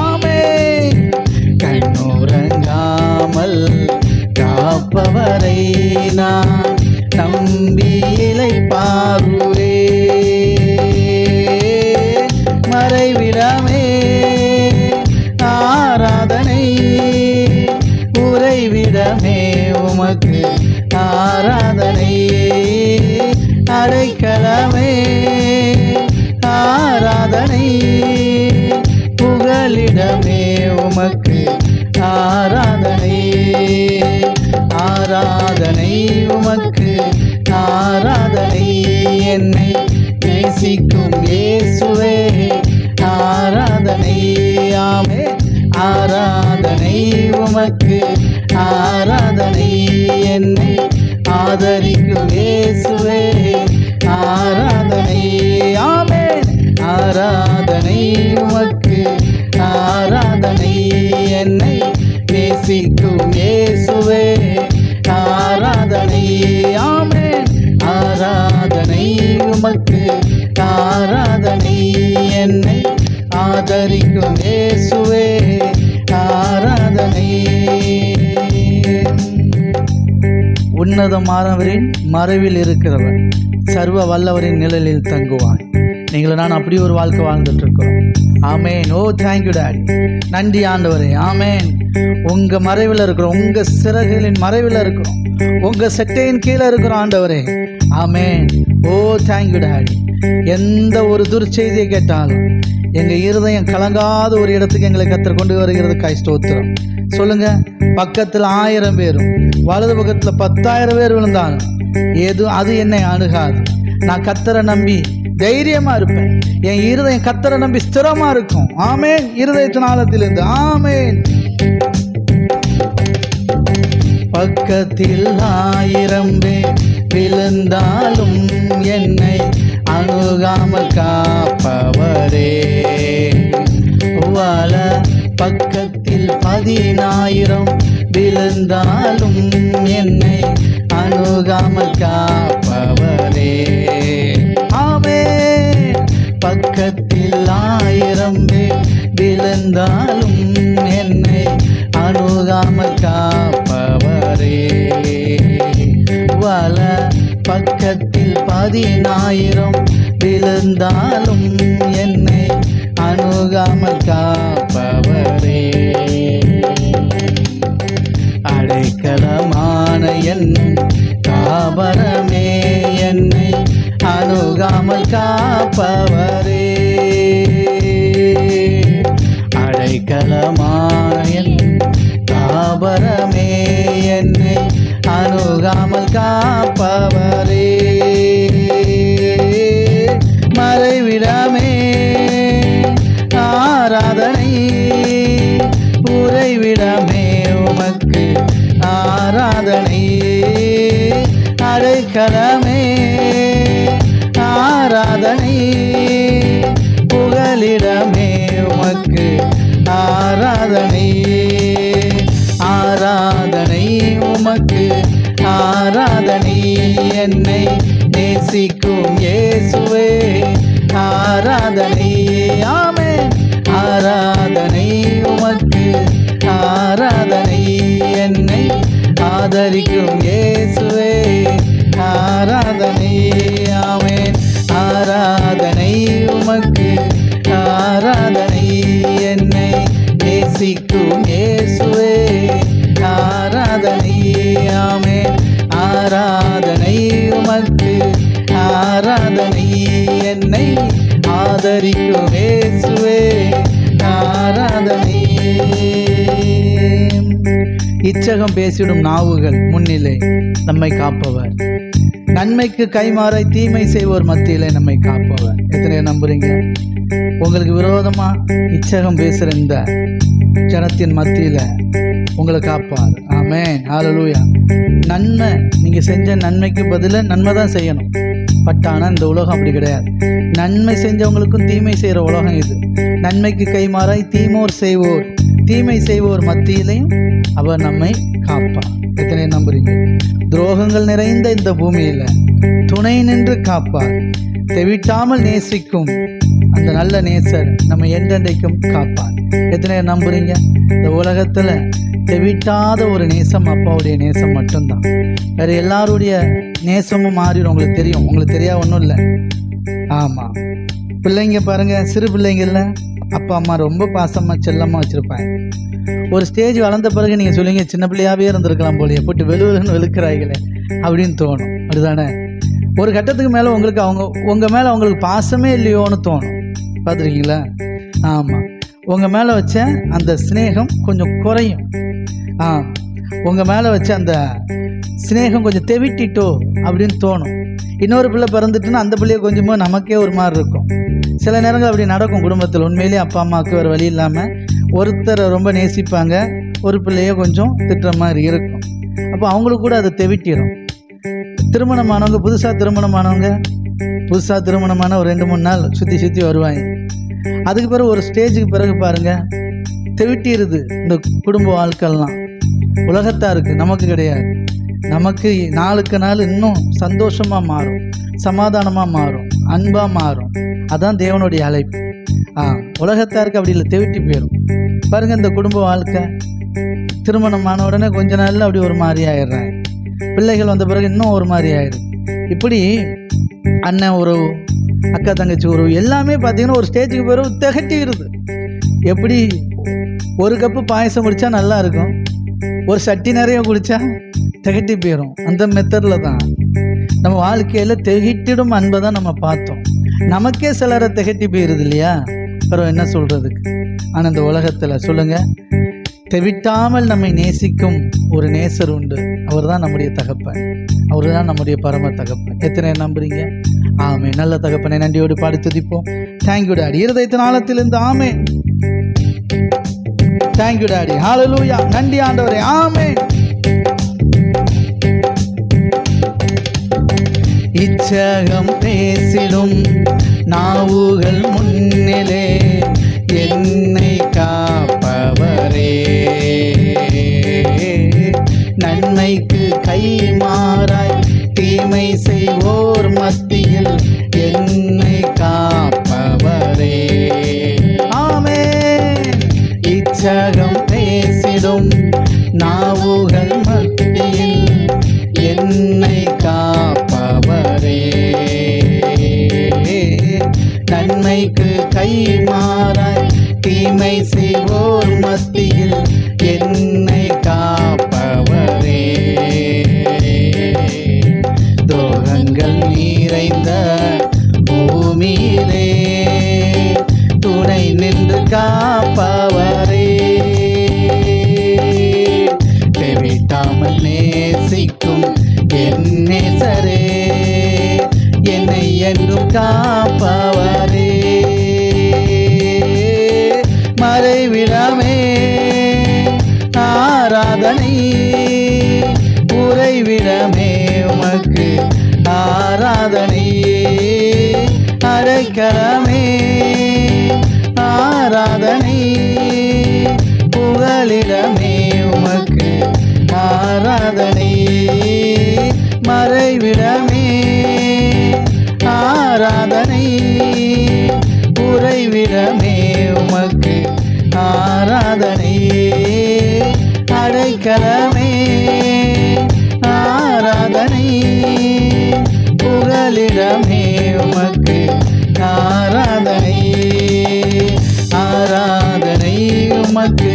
ஆமென். கண்ணுறங்காமல் உமக்கு ஆராதனை, ஆராதனை உமக்கு ஆராதனை. என்னை நேசிக்கும் இயேசுவே ஆராதனை. ஆமே ஆராதனை உமக்கு ஆராதனை. என்னை ஆதரிக்கும் இயேசுவே ஆராதனை. ஆமே ஆராதனை உமக்கு ஆராதனை. என்னை நேசிக்கும் இயேசுவே ஆராதனை. ஆமே ஆராதனை உமக்கு ஆராதனை. என்னை ஆதரிக்கும் இயேசுவே ஆராதனை. உன்னதமானவரின் மறைவில் இருக்கிறவன் சர்வ வல்லவரின் நிழலில் தங்குவான். நீங்களும் நான் அப்படி ஒரு வாழ்க்கை வாழ்ந்துட்டு இருக்கிறோம். ஆமேன். ஓ தேங்க்யூ டாடி, நன்றி ஆண்டவரே. ஆமேன். உங்க மறைவில் இருக்கிறோம், உங்க சிறகுகளின் மறைவில் இருக்கிறோம், உங்க செட்டையின் கீழே இருக்கிறோம் ஆண்டவரே. ஆமேன். ஓ தேங்க்யூ டாடி. எந்த ஒரு துர்ச்செய்தியை கேட்டாலும் எங்க இருதயம் கலங்காத ஒரு இடத்துக்கு எங்களை கர்த்தர் கொண்டு வருகிறது. ஸ்தோத்திரம் சொல்லுங்க. பக்கத்தில் 1000 பேரும் வலது பக்கத்தில் 10,000 பேர் விழுந்தாலும் அது என்னை அணுகாது. நான் கர்த்தரை நம்பி தைரியமா இருப்பேன். என் இருதயம் கர்த்தரை நம்பி ஸ்திரமா இருக்கும். ஆமேன். இருதயத்தின் ஆழத்திலிருந்து ஆமேன். பக்கத்தில் 1000 பேர் விழுந்தாலும் என்னை அணுகாமல் காப்பவரே. வாழ பக்கத்தில் 10,000 விழுந்தாலும் என்னை அணுகாமல் காப்பவரே. ஆமென். பக்கத்தில் 1000 பேர் விழுந்தாலும் என்னை அணுகாமல் காப்பவரே. வாழ பக்கத்தில் 10,000 விழுந்தாலும் என்னை அணுகாமல் காப்பவரே. அடைக்கலமான என் காபரமே என்னை அணுகாமல் காப்பவரே. அடைக்கலமான என் காபரமே என்னை அணுகாமல் காப்பவரே. மறைவிடமே ஆராதனை, உறைவிடமே உமக்கு ஆராதனை. அடைக்கலமே ஆராதனை, புகலிடமே உமக்கு ஆராதனை. ஆராதனை உமக்கு ஆராதனை. என்னை நேசிக்கும் இயேசுவே ஆராதனை. ஆமென். ஆராதனை உமக்கு ஆராதனை. என்னை ஆதரிக்கும் இயேசுவே ஆராதனை. ஆமென். ஆராதனை உமக்கு ஆராதனை. என்னை நேசிக்கும் இயேசுவே ஆராதனை. ஆமென். ஆராதனை உமக்கு ஆராதனை. என்னை ஆதரிக்கும் இயேசுவே ஆராதனை. இச்சகம் பேசிடும் நாவுகள் முன்னிலே நம்மை காப்பவர். நன்மைக்கு கைமாறாய் தீமை செய்வோர் மத்தியிலே நம்மை காப்பவர். எத்தனை நம்புறீங்க? உங்களுக்கு விரோதமா இச்சகம் பேசுற இந்த ஜனத்தின் மத்தியில உங்களை காப்பார். ஆமென். ஹல்லேலூயா. நன்மை நீங்க செஞ்ச நன்மைக்கு பதிலாக நன்மை தான் செய்யணும். பட் ஆனால் இந்த உலகம் அப்படி கிடையாது. நன்மை செஞ்சவங்களுக்கும் தீமை செய்கிற உலகம் இது. நன்மைக்கு கைமாறாய் தீமை செய்வோர் மத்தியிலையும் அவர் நம்மை காப்பார். எத்தனை நம்புறீங்க? துரோகங்கள் நிறைந்த இந்த பூமியில துணை நின்று காப்பார். தெவிட்டாமல் நேசிக்கும் அந்த நல்ல நேசர் நம்ம என்றென்றைக்கும் காப்பார். எத்தனை நம்புறீங்க? இந்த உலகத்துல தெவிட்டாத ஒரு நேசம் அப்பாவுடைய நேசம் மட்டும்தான். வேற எல்லாருடைய நேசமும் மாறிடும். உங்களுக்கு தெரியும். உங்களுக்கு தெரியா ஒன்றும் இல்லை. ஆமாம். பிள்ளைங்க பாருங்க, சிறு பிள்ளைங்கள்ல அப்பா அம்மா ரொம்ப பாசமாக செல்லமாக வச்சுருப்பாங்க. ஒரு ஸ்டேஜ் வளர்ந்த பிறகு நீங்கள் சொல்லுவீங்க, சின்ன பிள்ளையாகவே இருந்திருக்கலாம் போலியே, போட்டு வெளுவெலுன்னு வெளுக்கிறாய்களே அப்படின்னு தோணும். அப்படிதானே? ஒரு கட்டத்துக்கு மேலே உங்களுக்கு உங்கள் மேலே அவங்களுக்கு பாசமே இல்லையோன்னு தோணும். பார்த்துருக்கீங்களா? ஆமாம். உங்கள் மேலே வச்ச அந்த சிநேகம் கொஞ்சம் குறையும். உங்கள் மேலே வச்ச அந்த சிநேகம் கொஞ்சம் தெவிட்டிட்டோ அப்படின்னு தோணும். இன்னொரு பிள்ளை பிறந்துட்டுன்னா அந்த பிள்ளைய கொஞ்சமாக நமக்கே ஒரு மாதிரி இருக்கும். சில நேரங்கள் அப்படி நடக்கும் குடும்பத்தில். உண்மையிலேயே அப்பா அம்மாவுக்கு வேறு வழி இல்லாமல் ஒருத்தரை ரொம்ப நேசிப்பாங்க, ஒரு பிள்ளைய கொஞ்சம் திட்டுற மாதிரி இருக்கும். அப்போ அவங்களுக்கு கூட அது தெவிட்டிடும். திருமணமானவங்க, புதுசாக திருமணமான ஒரு 2-3 நாள் சுற்றி வருவாங்க. அதுக்கு பிறகு ஒரு ஸ்டேஜுக்கு பிறகு பாருங்கள் தெவிட்டிடுது இந்த குடும்ப வாழ்க்கைலாம். உலகத்தான் இருக்குது, நமக்கு கிடையாது. நமக்கு நாளுக்கு நாள் இன்னும் சந்தோஷமாக மாறும், சமாதானமாக மாறும், அன்பாக மாறும். அதான் தேவனுடைய அழைப்பு. உலகத்தாருக்கு அப்படி இல்லை, தெவிட்டி போயிடும். பாருங்கள் இந்த குடும்ப வாழ்க்கை திருமணமான உடனே கொஞ்ச நாளில் அப்படி ஒரு மாதிரி ஆயிடுறாங்க. பிள்ளைகள் வந்த பிறகு இன்னும் ஒரு மாதிரி ஆயிடும். இப்படி அண்ணன் உறவு, அக்கா தங்கச்சி உறவு எல்லாமே பார்த்தீங்கன்னா ஒரு ஸ்டேஜுக்கு பிறகு திகட்டிடுது. எப்படி ஒரு கப்பு பாயசம் குடித்தா நல்லா இருக்கும், ஒரு சட்டி நிறைய குடித்தா திகட்டி போயிடும். அந்த மெத்தடில் தான் நம்ம வாழ்க்கையில் திகட்டிடும் அன்பை தான் நம்ம பார்த்தோம். நமக்கே சிலரை திகட்டி போயிடுது இல்லையா? அப்புறம் என்ன சொல்கிறதுக்கு? ஆனால் இந்த உலகத்தில் சொல்லுங்கள், தெவிட்டாமல் நம்மை நேசிக்கும் ஒரு நேசர் உண்டு. அவர் தான் நம்முடைய தகப்பன், அவர் தான் நம்முடைய பரம தகப்பன். எத்தனை நம்புறீங்க? ஆமே. நல்ல தகப்பனை நன்றியோடு பாடி துதிப்போம். Thank you daddy. இருதயத்தின் ஆழத்திலிருந்து ஆமே. Thank you daddy. ஹல்லேலூயா. நன்றி ஆண்டவரே. ஆமே. இச்சகம் பேசிடும் நாவுகள் முன்னிலே என்னை காப்பவரே, நன்மைக்கு கைமாறாய் தீமை செய்வோர் மத்தியில் என்னை காப்பவரே. ஆமென். இச்சகம் பேசிடும் நாவுகள் மத்தியில் என்னை காப்பவரே, நன்மைக்கு கைமாறாய் தீமை செய்வோர் மத்தியில் என்னை காப்பவரே. துரோகங்கள் நிறைந்த பூமியிலே துணை நின்று காப்பவரே, தெவிட்டாமல் நேசிக்கும் என் நேசரே, என்னை என்றும் காப்பவரே. மறைவிடமே ஆராதனை, உறைவிடமே உமக்கு ஆராதனை, அடைக்கலமே ஆராதனை, புகலிடமே உமக்கு ஆராதனை, மறைவிடமே ஆராதனை, உறைவிடமே உமக்கு ஆராதனை, அடைக்கலமே ஆராதனை, புகலிடமே உமக்கு ஆராதனை. ஆராதனை உமக்கு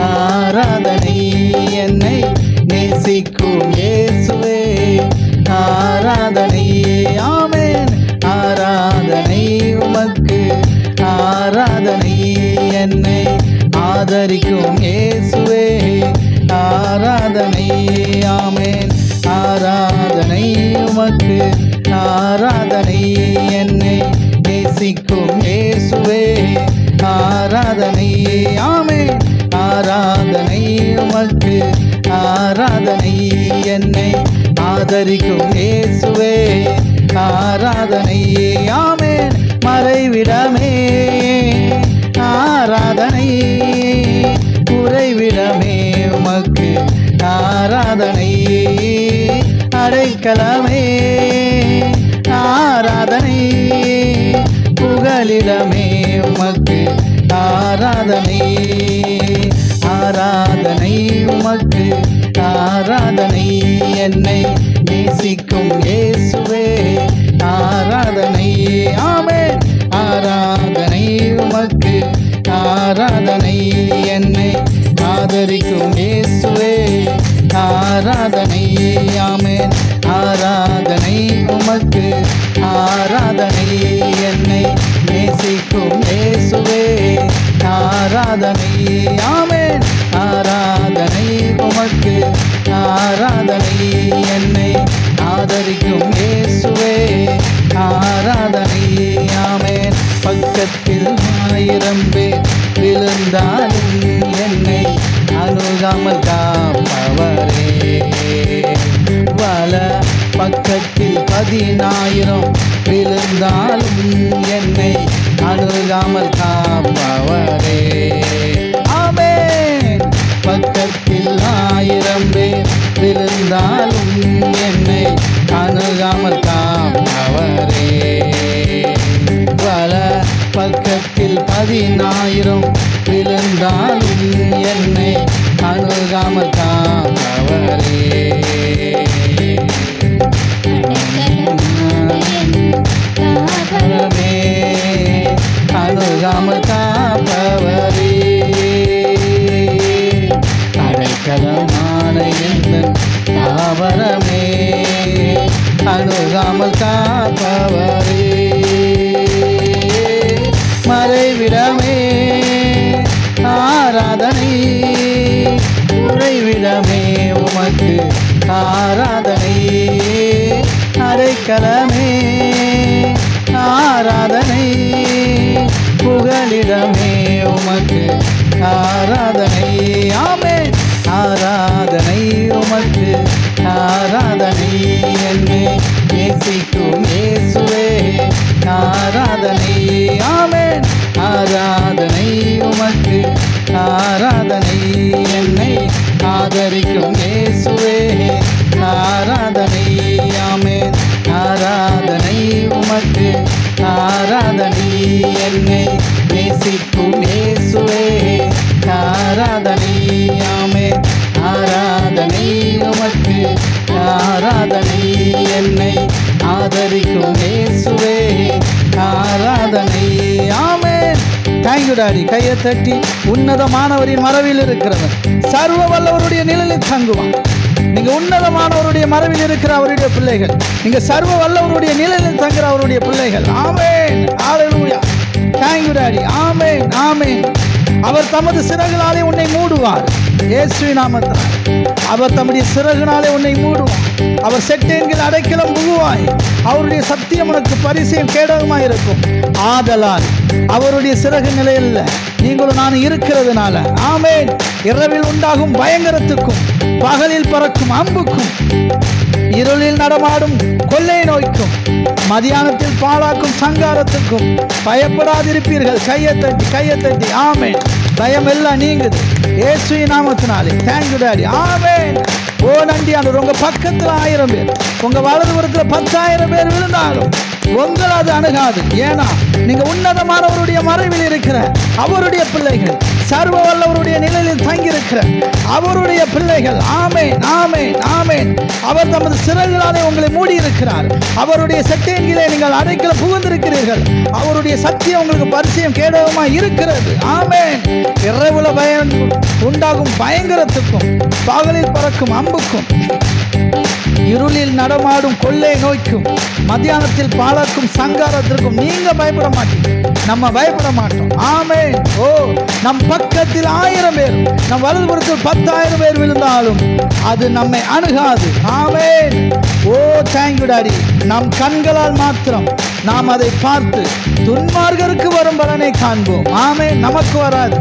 ஆராதனை, என்னை நேசிக்கும் இயேசுவே ஆராதனை. ஆமென். ஆராதனை உமக்கு ஆராதனை, என்னை ஆதரிக்கும் இயேசுவே ஆராதனை. ஆமென். ஆராதனை உமக்கு ஆராதனை, என்னை நேசிக்கும் இயேசுவே ஆராதனை. ஆமென். ஆராதனை உமக்கு ஆராதனை, என்னை ஆதரிக்கும் இயேசுவே ஆராதனை. ஆமென். மறைவிடமே ஆராதனை, உறைவிடமே உமக்கு ஆராதனை, அடைக்கலமே ஆராதனை, புகலிடமே உமக்கு ஆராதனை. ஆராதனை உமக்கு ஆராதனை, என்னை நேசிக்கும் இயேசுவே ஆராதனை. ஆமென். ஆராதனை உமக்கு ஆராதனை, என்னை ஆதரிக்கும் இயேசுவே ஆராதனை. ஆமென். ஆராதனை உமக்கு ஆராதனை, என்னை நேசிக்கும் இயேசுவே ஆராதனை. ஆமென். ஆராதனை உமக்கு ஆராதனை. என்னை ஆதரிக்கும் இயேசுவே ஆராதனை. ஆமென். பக்கத்தில் 1000 பேர் விழுந்தாலும் என்னை அணுகாமல் காப்பவரே. வல பக்கத்தில் 10,000 விழுந்தாலும் என்னை அணுகாமல் காப்பவரே. ஆமென். பக்கத்தில் 1000 பேர் விழுந்தாலும் என்னை அணுகாமல் காப்பவரே. வல பக்கத்தில் 10,000 விழுந்தாலும் என்னை அணுகாமல் காப்பவரே. அணுகாமல் காப்பவரே. அடைக்கலமான எந்தன் தாவரமே அணுகாமல் காப்பவரே. மறைவிடமே ஆராதனை. உறைவிடமே உமக்கு ஆராதனை. அடைக்கலமே ஆராதனை. புகலிடமே உமக்கு ஆராதனை. ஆமென். ஆராதனை உமக்கு ஆராதனை. என்னை நேசிக்கும் இயேசுவே ஆராதனை. ஆமென். ஆராதனை உமக்கு ஆராதனை. என்னை ஆதரிக்கும் இயேசுவே ஆராதனை. ஆமென். ஆராதனை உமக்கு ஆராதனை. என்னை நேசிக்கும் இயேசுவே ஆராதனை. ஆமென். ஆராதனை உமக்கு ஆராதனை. என்னை ஆதரிக்கும் இயேசுவே ஆராதனை. ஆமென். Thank you daddy. கையை தட்டி உன்னதமானவரின் மறைவில் இருக்கிறவர் சர்வ வல்லவருடைய நிழலில் தங்குவான். நீங்க உன்னதமானவருடைய மறைவில் இருக்கிற அவருடைய பிள்ளைகள். நீங்க சர்வ வல்லவருடைய நிழலில் தங்குற அவருடைய பிள்ளைகள். ஆமென். ஹல்லேலூயா. Thank you daddy. ஆமென். ஆமென். அவர் தமது சிறகுனாலே உன்னை மூடுவார். இயேசுவின் நாமத்தில் அவர் தம்முடைய சிறகுனாலே உன்னை மூடுவார். அவர் செட்டேன்கள் அடைக்கலம் புகுவாய். அவருடைய சத்தியம் உனக்கு பரிசையும் கேடகமாய் இருக்கும். ஆதலால் அவருடைய சிறகு நிலையில் நீங்களும் நான் இருக்கிறதுனால ஆமென். இரவில் உண்டாகும் பயங்கரத்துக்கும் பகலில் பறக்கும் அம்புக்கும் இருளில் நடமாடும் கொள்ளை நோய்க்கும் மதியானத்தில் பாழாக்கும் சங்காரத்துக்கும் பயப்படாதிருப்பீர்கள். கையை தட்டி ஆமென். பயம் எல்லாம் நீங்குது இயேசுவின் நாமத்தினாலே. Thank you daddy. ஆமென். ஓ நன்றி ஆண்டவரே. உங்க பக்கத்தில் 1000 பேர் உங்க வலதுபுறத்தில் 10,000 பேர் விழுந்தாலும் உங்கள் அது அணுகாது. ஏன்னா நீங்க உன்னதமானவருடைய மறைவில் இருக்கிற அவருடைய பிள்ளைகள். சர்வ வல்லவருடைய நிழலில் தங்கியிருக்கிற அவருடைய பிள்ளைகள். ஆமென். ஆமென். ஆமென். அவர் தமது சிறகுகளாலே உங்களை மூடி இருக்கிறார். அவருடைய செட்டேன்களே நீங்கள் அடைக்கல புகுந்திருக்கிறீர்கள். அவருடைய சத்தியம் உங்களுக்கு பரிசயம் கேடகமாய் இருக்கிறது. ஆமென். இரவுல பயம் உண்டாகும் பயங்கரத்துக்கும் பகலில் பறக்கும் அம்புக்கும் இருளில் நடமாடும் கொள்ளை நோய்க்கும் மத்தியானத்தில் பாழாக்கும் சங்காரத்திற்கும் நீங்க பயப்பட மாட்டீங்க. நம்ம பயப்பட மாட்டோம். ஆமென். ஓ நம் பக்கத்தில் 1000 பேர் நம் வலதுபுறத்தில் 10,000 பேர் விழுந்தாலும் அது நம்மை அணுகாது. ஆமென். ஓ தேங்க்யூ டாடி. நம் கண்களால் மாத்திரம் நாம் அதை பார்த்து துன்மார்கருக்கு வரும் பலனை காண்போம். ஆமென். நமக்கு வராது.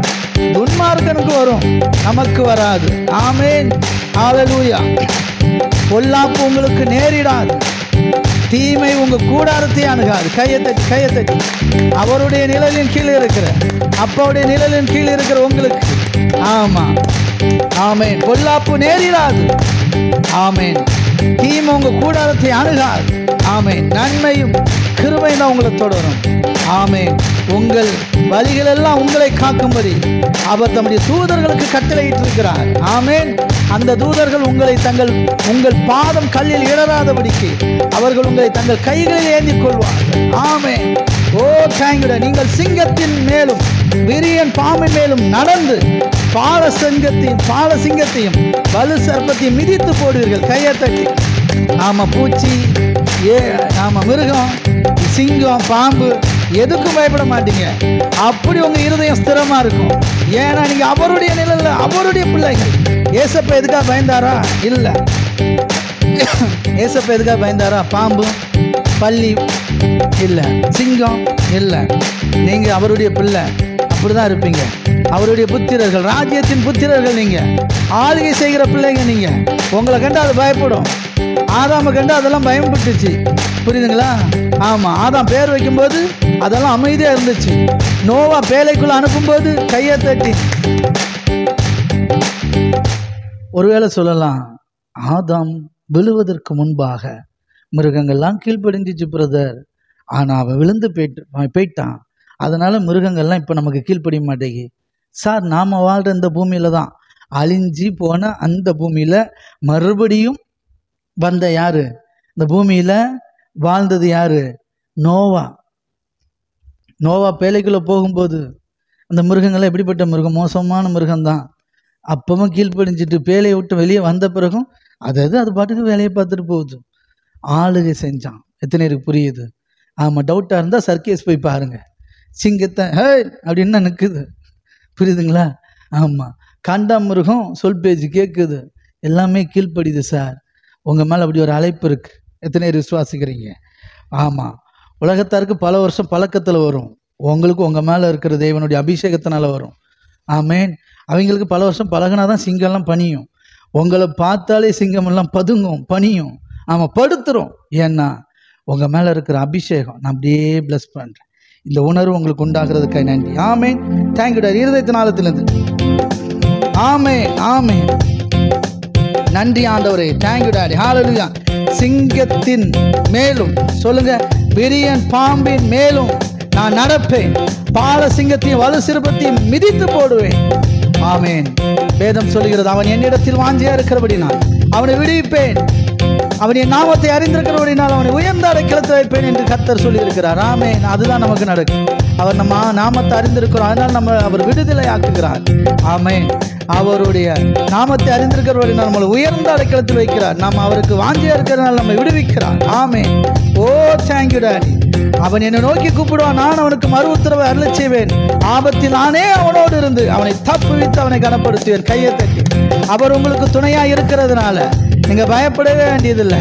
துன்மார்கனுக்கு வரும், நமக்கு வராது. ஆமென். ஹல்லேலூயா. பொல்லாப்பு உங்களுக்கு நேரிடாது. தீமை உங்க கூடாரத்தை அணுகாது. கையை தட்டி அவருடைய நிழலின் கீழ் இருக்கிற அப்பாவுடைய நிழலின் கீழ் இருக்கிற உங்களுக்கு ஆமா ஆமென் பொல்லாப்பு நேரிடாது. ஆமென். தீமை உங்க கூடாரத்தை அணுகாது. ஆமென். நன்மையும் கிருபை தான் உங்களை தொடரும். ஆமென். உங்கள் வழிகள் எல்லாம் உங்களை காக்கும்படி அவர் தம்முடைய தூதர்களுக்கு கட்டளையிட்டிருக்கிறார். ஆமென். அந்த தூதர்கள் உங்களை உங்கள் பாதம் கல்லில் இடராதபடிக்கு அவர்கள் உங்களை தங்கள் கைகளில் ஏந்திக் கொள்வார்கள். ஆமென். ஓ தேங்க்யூ. நீங்கள் சிங்கத்தின் மேலும் விரியன் பாம்பின் மேலும் நடந்து பாலசிங்கத்தையும் வலு சர்ப்பத்தையும் மிதித்து போடுவீர்கள். கையை தட்டி. ஆமா பூச்சி ஆமா மிருகம் சிங்கம் பாம்பு எதுக்கும் பயப்பட மாட்டீங்க. அப்படி உங்க இருதயம் ஸ்திரமா இருக்கும். ஏன்னா நீங்க அவருடைய நிழல்ல, அவருடைய பிள்ளைகள். ஏசப்பா எதுக்காக பயந்தாரா? இல்ல. ஏசப்பா எதுக்காக பயந்தாரா? பாம்பு, பல்லி இல்ல, சிங்கம் இல்ல. நீங்க அவருடைய பிள்ளை, அப்படிதான் இருப்பீங்க. அவருடைய புத்திரர்கள், ராஜ்யத்தின் புத்திரர்கள். நீங்க ஆளுகை செய்கிற பிள்ளைங்க. நீங்க உங்களை கண்டு அது பயப்படும். ஆதாமை கண்டு அதெல்லாம் பயன்பட்டுச்சு. புரியுதுங்களா? ஆமா, ஆதாம் பேர் வைக்கும்போது அதெல்லாம் அமைதியா இருந்துச்சு. நோவா பேழைக்குள்ள அனுப்பும்போது கையை தட்டி. ஒருவேளை சொல்லலாம், ஆதாம் விழுவதற்கு முன்பாக மிருகங்கள்லாம் கீழ்ப்படிஞ்சிச்சு பிரதர். ஆனா அவன் விழுந்து போயிட்டான். அதனால மிருகங்கள்லாம் இப்ப நமக்கு கீழ்ப்படிய மாட்டேங்கி. சார், நாம வாழ்ற இந்த பூமியில தான் அழிஞ்சி போன அந்த பூமியில மறுபடியும் வந்த யாரு? இந்த பூமியில வாழ்ந்தது யாரு? நோவா. நோவா பேழைக்குள்ள போகும்போது அந்த மிருகங்கள்லாம் எப்படிப்பட்ட மிருகம்? மோசமான மிருகம்தான். அப்பவும் கீழ்ப்படிஞ்சிட்டு பேழையை விட்டு வெளியே வந்த பிறகும் அது பாட்டுக்கு வேலையை பார்த்துட்டு போகுது. ஆளுகை செஞ்சான். எத்தனை பேருக்கு புரியுது? ஆமாம், டவுட்டாக இருந்தால் சர்க்கேஸ் போய் பாருங்க. சிங்கத்தை ஹே அப்படின்னு நிற்குது. புரியுதுங்களா? ஆமாம், காண்டா மிருகம் சொல் பேச்சு கேட்குது. எல்லாமே கீழ்ப்படிது. சார், உங்கள் மேலே அப்படி ஒரு அழைப்பு இருக்குது. எத்தனை பேர் விசுவாசிக்கிறீங்க? ஆமாம், உலகத்தாருக்கு பல வருஷம் பழக்கத்தில் வரும். உங்களுக்கு உங்கள் மேலே இருக்கிற தேவனுடைய அபிஷேகத்தினால வரும். ஆமேன். அவங்களுக்கு பல வருஷம் பழகினாதான் சிங்கம்லாம் பணியும். உங்களை பார்த்தாலே சிங்கமெல்லாம் பதுங்கும், பணியும். ஆமாம், படுத்துரும். ஏன்னா உங்கள் மேலே இருக்கிற அபிஷேகம். நான் அப்படியே பிளஸ் பண்ணுறேன். இந்த உணர்வு உங்களுக்கு உண்டாகிறதுக்காக நன்றி. ஆமேன். Thank you daddy. இருதயத்தின் ஆழத்திலிருந்து ஆமேன், ஆமேன். நன்றி ஆண்டவரே. Thank you daddy. ஹல்லேலூயா. சிங்கத்தின் மேலும் சொல்லுங்க, விரியன் பாம்பின் மேலும் நான் நடப்பேன். பால சிங்கத்தையும் வலு சிறுபத்தையும் மிதித்து போடுவேன். ஆமேன். வேதம் சொல்லுகிறது, அவன் என்னிடத்தில் வாஞ்சியா இருக்கிறபடினால் அவனை விடுவிப்பேன். அவன் என் நாமத்தை அறிந்திருக்கிறபடினால் அவனை உயர்ந்த அடைக்கலத்தில் வைப்பேன் என்று கர்த்தர் சொல்லி இருக்கிறார். ஆமேன். அதுதான் நமக்கு நடக்கும். அவர் நம்ம நாமத்தை அறிந்திருக்கிறோம், அதனால் அவர் விடுதலை ஆக்குகிறார். ஆமேன். அவருடைய நாமத்தை அறிந்திருக்கிறபடினால் நம்மளை உயர்ந்த அடைக்கலத்தில் வைக்கிறார். நாம் அவருக்கு வாஞ்சியா இருக்கிறதுனால நம்மை விடுவிக்கிறார். ஆமேன். ஓ தேங்க்யூ டாடி. அவன் என்னை நோக்கி கூப்பிடுவான், நான் அவனுக்கு மறு உத்தரவை அருளச் செய்வேன். ஆபத்தில் நானே அவனோடு இருந்து அவனை தப்புவித்து அவனை கனப்படுத்துவேன். கையை தட்டி. அவர் உங்களுக்கு துணையா இருக்கிறதுனால நீங்க பயப்படவே வேண்டியதில்லை.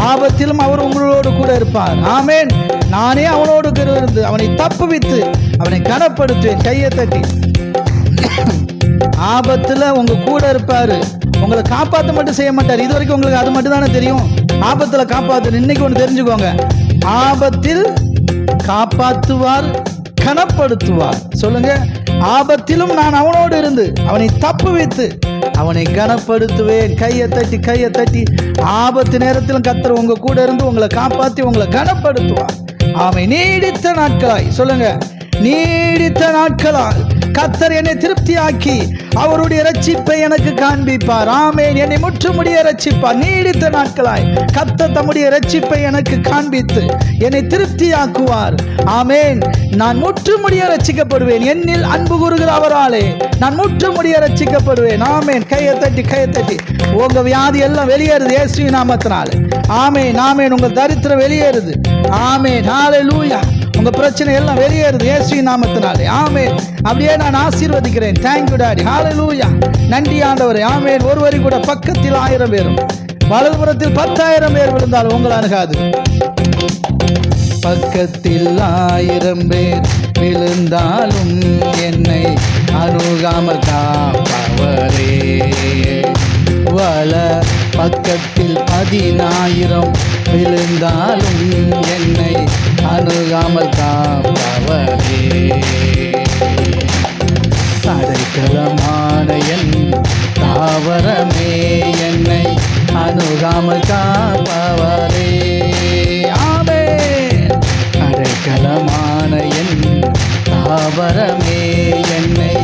ஆபத்திலும் அவர் உங்களோடு கூட இருப்பார். ஆமேன். நானே அவனோடு இருந்து அவனை தப்புவித்து அவனை கனப்படுத்துவேன். கையை தட்டி. ஆபத்துல உங்க கூட இருப்பாரு. உங்களை காப்பாற்ற மட்டும் செய்ய மாட்டார். இது வரைக்கும் உங்களுக்கு அது மட்டும் தானே தெரியும். ஆபத்துல காப்பாத்து. இன்னைக்கு ஒன்று தெரிஞ்சுக்கோங்க, ஆபத்தில் காப்பாற்றுவார், கனப்படுத்துவார். சொல்லுங்க, ஆபத்திலும் நான் அவனோடு இருந்து அவனை தப்புவித்து அவனை கனப்படுத்துவேன். கையை தட்டி, கையை தட்டி. ஆபத்து நேரத்திலும் கர்த்தர் உங்க கூட இருந்து உங்களை காப்பாற்றி உங்களை கனப்படுத்துவார். ஆமை. நீடித்த நாட்களாய் சொல்லுங்க, நீடித்த நாட்களால் கர்த்தர் என்னை திருப்தியாக்கி அவருடைய இரட்சிப்பை எனக்கு காண்பிப்பார். ஆமேன். என்னை முற்றுமுடிய இரட்சிப்பார். நீடித்த நாட்களாய் கர்த்தர் தம்முடைய இரட்சிப்பை எனக்கு காண்பித்து என்னை திருப்தியாக்குவார். ஆமேன். நான் முற்றுமுடிய இரட்சிக்கப்படுவேன். என்னில் அன்பு கூறுகிற அவராலே நான் முற்றுமுடிய இரட்சிக்கப்படுவேன். ஆமேன். கையை தட்டி, கையை தட்டி. உங்க வியாதி எல்லாம் வெளியேறுது இயேசுவின் நாமத்தினாலே. ஆமேன், ஆமேன். உங்க தரித்திரம் வெளியேறுது. ஆமேன். ஹல்லேலூயா. உங்க பிரச்சனை எல்லாம் வெளியேறுது இயேசுவின் நாமத்தினாலே. ஆமேன். அப்படியே நான் ஆசீர்வதிக்கிறேன். Thank you daddy. ஹல்லேலூயா. நன்றி ஆண்டவரே. ஆமேன். ஒருவரி கூட பக்கத்தில் 1000 பேரும் வலதுபுறத்தில் 10,000 பேர் விழுந்தாலும் உங்களை அணுகாது. பக்கத்தில் 1000 பேர் விழுந்தாலும் என்னை அணுகாமல் காப்பவரே. வல பக்கத்தில் 10,000 விழுந்தாலும் என்னை அணுகாமல் காப்பவரே. அடைக்கலமான என் தாவரமே என்னை அணுகாமல் காப்பவரே. ஆமென். அடைக்கலமான என் தாவரமே என்னை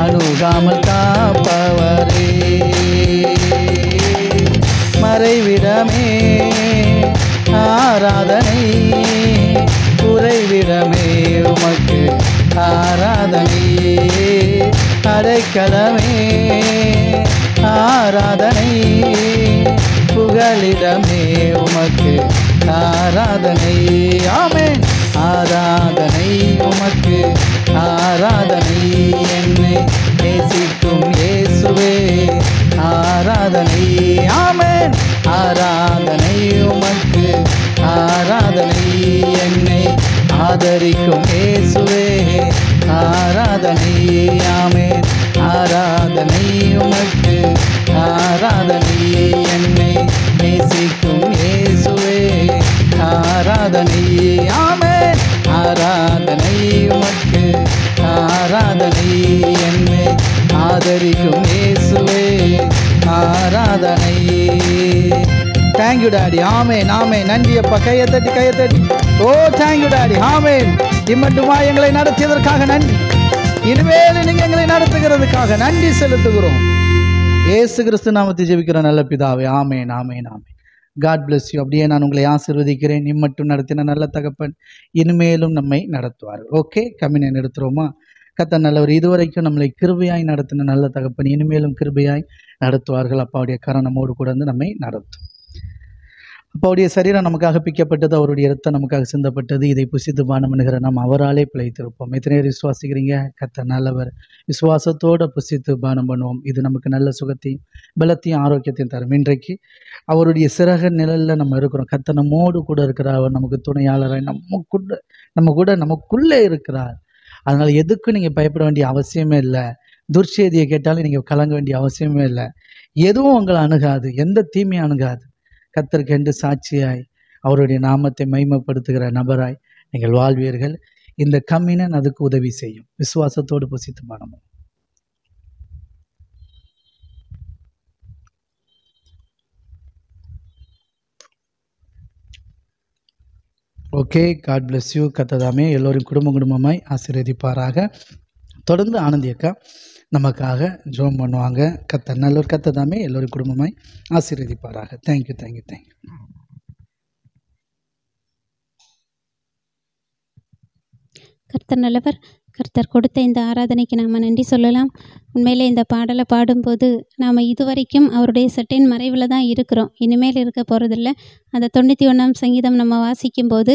அணுகாமல் காப்பவரே. மறைவிடமே ஆராதனை, உறைவிடமே உமக்கு ஆராதனை. அடைக்கலமே ஆராதனை, புகலிடமே உமக்கு ஆராதனை. ஆமென். ஆராதனை உமக்கு ஆராதனை, என்னை நேசிக்கும் இயேசுவே ஆராதனை. ஆமென். ஆராதனை உமக்கு ஆராதனை, என்னை ஆதரிக்கும் இயேசுவே ஆராதனை. ஆமென். ஆராதனை உமக்கு ஆராதனை, என்னை நேசிக்கும் இயேசுவே ஆராதனை. ஆமென். ஆராதனை உமக்கு ஆராதனை, என்னை ஆதரிக்கும் இயேசுவே ஆராதனை. Thank you daddy. ஆமென் ஆமென். நன்றி அப்பா. கையை தட்டி. ஓ தேங்க்யூ டாடி. ஆமென். இம்மட்டுமா எங்களை நடத்தியதற்காக நன்றி. இனிமேல் நீங்க எங்களை நடத்துகிறதுக்காக நன்றி செலுத்துகிறோம். இயேசு கிறிஸ்து நாமத்தை ஜெபிக்கிற நல்ல பிதாவே. ஆமென் ஆமென் ஆமென். God bless you. அப்படியே நான் உங்களை ஆசீர்வதிக்கிறேன். இம்மட்டும் நடத்தின நல்ல தகப்பன் இனிமேலும் நம்மை நடத்துவார்கள். ஓகே, கம்யூனியன் எடுத்துருவோமா? கர்த்தர் நல்லவர். இதுவரைக்கும் நம்மளை கிருபையாய் நடத்தின நல்ல தகப்பன் இனிமேலும் கிருபையாய் நடத்துவார்கள். அப்பாவுடைய கரம் நம்மோடு கூட வந்து நம்மை நடத்தும். அப்பாவுடைய சரீரம் நமக்காக பிக்கப்பட்டது, அவருடைய இரத்தம் நமக்காக சிந்தப்பட்டது. இதை புசித்து பானம் பண்ணுகிற நாம் அவராலே பிழைத்திருப்போம். எத்தனை பேர் விசுவாசிக்கிறீங்க? கர்த்தர் நல்லவர். விசுவாசத்தோடு புசித்து பானம் பண்ணுவோம். இது நமக்கு நல்ல சுகத்தையும் பலத்தையும் ஆரோக்கியத்தையும் தரும். இன்றைக்கு அவருடைய சிறக நிழலில் நம்ம இருக்கிறோம். கர்த்தர் நம்மோடு கூட இருக்கிறார். அவர் நமக்கு துணையாளராய் நமக்குள்ளே இருக்கிறார். அதனால் எதுக்கும் நீங்கள் பயப்பட வேண்டிய அவசியமே இல்லை. துர்ச்செய்தியை கேட்டாலும் நீங்கள் கலங்க வேண்டிய அவசியமே இல்லை. எதுவும் உங்களை அணுகாது, எந்த தீமையும் அணுகாது. கர்த்தருக்கென்று சாட்சியாய் அவருடைய நாமத்தை மகிமைப்படுத்துகிற நபராய் நீங்கள் வாழ்வீர்கள். இந்த கம்யூனியன் அதுக்கு உதவி செய்யும். விசுவாசத்தோடு புசித்து பானம். Okay, God bless you. கர்த்தர் எல்லோரும் குடும்பமாய் ஆசீர்வதிப்பாராக. தொடர்ந்து ஆனந்தி அக்கா நமக்காக ஜெபம் பண்ணுவாங்க. கர்த்தர் நல்லவர். கர்த்தர் எல்லோரும் குடும்பமாய் ஆசீர்வதிப்பாராக. தேங்க்யூ. கர்த்தர் நல்லவர். கர்த்தர் கொடுத்த இந்த ஆராதனைக்கு நாம் நன்றி சொல்லலாம். உண்மையிலே இந்த பாடலை பாடும்போது நாம் இதுவரைக்கும் அவருடைய சட்டையின் மறைவில் தான் இருக்கிறோம், இனிமேல் இருக்க போகிறதில்ல. அந்த 91ஆம் சங்கீதம் நம்ம வாசிக்கும்போது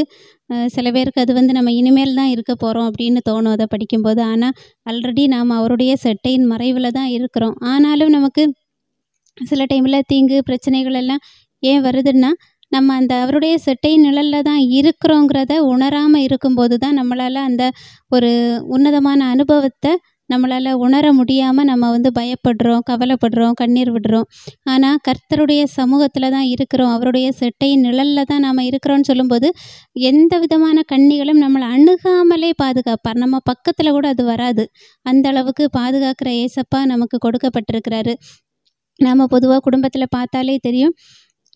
சில பேருக்கு அது நம்ம இனிமேல் தான் இருக்க போகிறோம் அப்படின்னு தோணும் அதை படிக்கும்போது. ஆனால் ஆல்ரெடி நாம் அவருடைய சட்டையின் மறைவில் தான் இருக்கிறோம். ஆனாலும் நமக்கு சில டைமில் தீங்கு பிரச்சனைகள் எல்லாம் ஏன் வருதுன்னா, நம்ம அந்த அவருடைய செட்டை நிழலில் தான் இருக்கிறோங்கிறத உணராமல் இருக்கும்போது தான் நம்மளால் அந்த ஒரு உன்னதமான அனுபவத்தை நம்மளால் உணர முடியாமல் நம்ம பயப்படுறோம், கவலைப்படுறோம், கண்ணீர் விடுறோம். ஆனால் கர்த்தருடைய சமூகத்தில் தான் இருக்கிறோம், அவருடைய செட்டை நிழலில் தான் நாம் இருக்கிறோன்னு சொல்லும்போது எந்த விதமான கண்ணிகளும் நம்மளை அணுகாமலே பாதுகாப்பார். நம்ம பக்கத்தில் கூட அது வராது. அந்த அளவுக்கு பாதுகாக்கிற ஏசப்பா நமக்கு கொடுக்கப்பட்டிருக்கிறாரு. நாம் பொதுவாக குடும்பத்தில் பார்த்தாலே தெரியும்.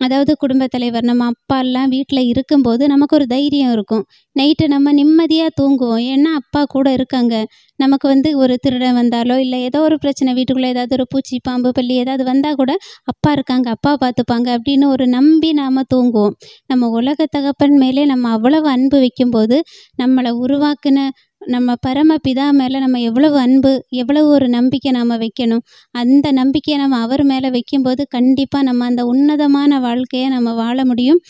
அதாவது குடும்பத் தலைவர் நம்ம அப்பாலாம் வீட்டில் இருக்கும்போது நமக்கு ஒரு தைரியம் இருக்கும். நைட்டு நம்ம நிம்மதியாக தூங்குவோம். ஏன்னா அப்பா கூட இருக்காங்க. நமக்கு ஒரு திருடன் வந்தாலோ இல்லை ஏதோ ஒரு பிரச்சனை, வீட்டுக்குள்ளே ஏதாவது ஒரு பூச்சி பாம்பு பல்லி ஏதாவது வந்தால் கூட அப்பா இருக்காங்க, அப்பா பார்த்துப்பாங்க அப்படின்னு ஒரு நம்பி நாம் தூங்குவோம். நம்ம உலக தகப்பன் மேலே நம்ம அவ்வளவு அன்பு வைக்கும்போது நம்மளை உருவாக்குன நம்ம பரமபிதா மேலே நம்ம எவ்வளவு அன்பு, எவ்வளவு ஒரு நம்பிக்கை நாம் வைக்கணும். அந்த நம்பிக்கையை நம்ம அவர் மேலே வைக்கும்போது கண்டிப்பாக நம்ம அந்த உன்னதமான வாழ்க்கையை நம்ம வாழ முடியும்.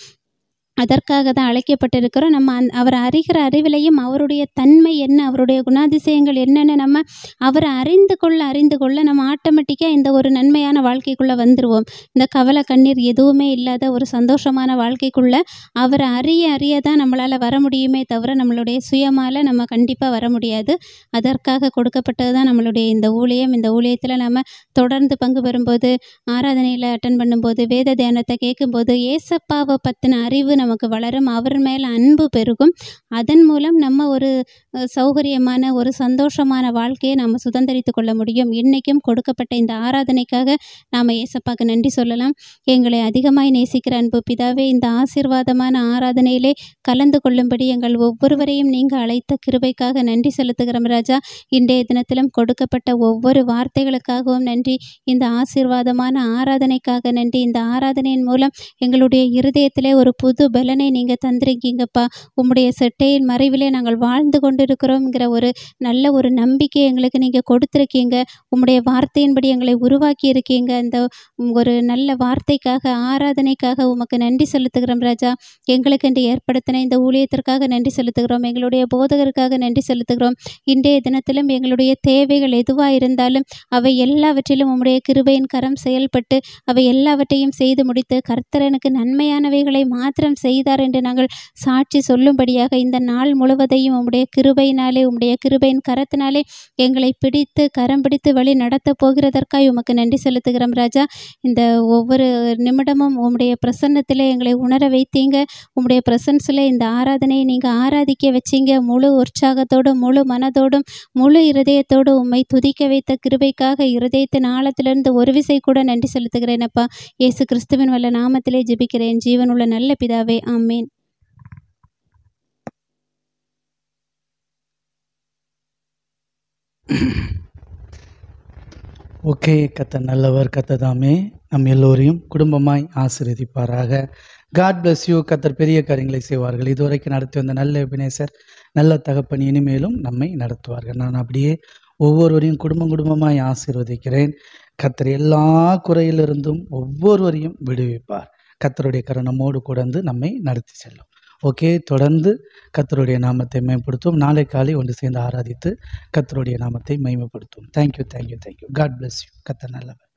அதற்காக தான் அழைக்கப்பட்டிருக்கிறோம். நம்ம அவரை அறிகிற அறிவிலையும் அவருடைய தன்மை என்ன, அவருடைய குணாதிசயங்கள் என்னென்னு நம்ம அவரை அறிந்து கொள்ள நம்ம ஆட்டோமேட்டிக்காக இந்த ஒரு நன்மையான வாழ்க்கைக்குள்ளே வந்துடுவோம். இந்த கவலை கண்ணீர் எதுவுமே இல்லாத ஒரு சந்தோஷமான வாழ்க்கைக்குள்ளே அவரை அறிய தான் நம்மளால் வர முடியுமே தவிர நம்மளுடைய சுயமால் நம்ம கண்டிப்பாக வர முடியாது. அதற்காக கொடுக்கப்பட்டது தான் நம்மளுடைய இந்த ஊழியம். இந்த ஊழியத்தில் நம்ம தொடர்ந்து பங்கு பெறும்போது, ஆராதனையில் அட்டன் பண்ணும்போது, வேத தியானத்தை கேட்கும்போது ஏசப்பாவை பற்றின அறிவு நமக்கு வளரும், அவர் மேலே அன்பு பெருகும். அதன் மூலம் நம்ம ஒரு சௌகரியமான ஒரு சந்தோஷமான வாழ்க்கையை நாம் சுதந்திரித்து கொள்ள முடியும். இன்றைக்கும் கொடுக்கப்பட்ட இந்த ஆராதனைக்காக நாம் ஏசப்பாக்கு நன்றி சொல்லலாம். எங்களை அதிகமாய் நேசிக்கிற அன்பு பிதாவே, இந்த ஆசீர்வாதமான ஆராதனையிலே கலந்து கொள்ளும்படி எங்கள் ஒவ்வொருவரையும் நீங்கள் அழைத்த கிருபைக்காக நன்றி செலுத்துகிறோம் ராஜா. இன்றைய தினத்திலும் கொடுக்கப்பட்ட ஒவ்வொரு வார்த்தைகளுக்காகவும் நன்றி. இந்த ஆசீர்வாதமான ஆராதனைக்காக நன்றி. இந்த ஆராதனையின் மூலம் எங்களுடைய இருதயத்திலே ஒரு புது பலனை நீங்கள் தந்திருக்கீங்கப்பா. உம்முடைய செட்டையின் மறைவிலே நாங்கள் வாழ்ந்து கொண்டிருக்கிறோம்ங்கிற ஒரு நம்பிக்கை எங்களுக்கு நீங்கள் கொடுத்துருக்கீங்க. உம்முடைய வார்த்தையின்படி எங்களை உருவாக்கி இருக்கீங்க. இந்த ஒரு நல்ல வார்த்தைக்காக, ஆராதனைக்காக உமக்கு நன்றி செலுத்துகிறோம் ராஜா. எங்களுக்கென்று ஏற்படுத்தின இந்த ஊழியத்திற்காக நன்றி செலுத்துகிறோம். எங்களுடைய போதகருக்காக நன்றி செலுத்துகிறோம். இன்றைய தினத்திலும் எங்களுடைய தேவைகள் எதுவாக இருந்தாலும் அவை எல்லாவற்றிலும் உம்முடைய கிருபையின் கரம் செயல்பட்டு அவை எல்லாவற்றையும் செய்து முடித்து கர்த்தர் எனக்கு நன்மையானவைகளை மாத்திரம் செய்தார் என்று நாங்கள் சாட்சி சொல்லும்படியாக இந்த நாள் முழுவதையும் உம்முடைய கிருபையினாலே, உம்முடைய கிருபையின் கரத்தினாலே எங்களை பிடித்து கரம் பிடித்து வழி நடத்த போகிறதற்காக உமக்கு நன்றி செலுத்துகிறோம் ராஜா. இந்த ஒவ்வொரு நிமிடமும் உம்முடைய பிரசன்னத்திலே எங்களை உணர வைத்தீங்க. உம்முடைய பிரசன்ஸில் இந்த ஆராதனையை நீங்கள் ஆராதிக்க வச்சிங்க. முழு உற்சாகத்தோடும் முழு மனதோடும் முழு இருதயத்தோடு உம்மை துதிக்க வைத்த கிருபைக்காக இருதயத்தின் ஆழத்திலிருந்து ஒரு விசை கூட நன்றி செலுத்துகிறேன் அப்பா. இயேசு கிறிஸ்துவின் வல்ல நாமத்திலே ஜெபிக்கிறேன் ஜீவனுள்ள நல்ல பிதாவே, ஆமேன். ஓகே, கர்த்தர் நல்லவர், கர்த்தர் தாமே நம் எல்லோரையும் குடும்பமாய் ஆசீர்வதிப்பாராக. God bless you. கர்த்தர் பெரிய காரியங்களை செய்வார்கள். இதுவரைக்கும் நடத்தி வந்த நல்ல எபினேசர், நல்ல தகப்பன் இனிமேலும் நம்மை நடத்துவார்கள். நான் அப்படியே ஒவ்வொருவரையும் குடும்பமாய் ஆசீர்வதிக்கிறேன். கர்த்தர் எல்லா குறையிலிருந்தும் ஒவ்வொருவரையும் விடுவிப்பார். கர்த்தருடைய கருணமோடு கூடந்து நம்மை நடத்தி செல்லும். ஓகே, தொடர்ந்து கர்த்தருடைய நாமத்தை மேம்படுத்தும். நாளை காலை ஒன்று சேர்ந்து ஆராதித்து கர்த்தருடைய நாமத்தை மகிமைப்படுத்தும். தேங்க்யூ. God bless you. கர்த்தர் நல்லவர்.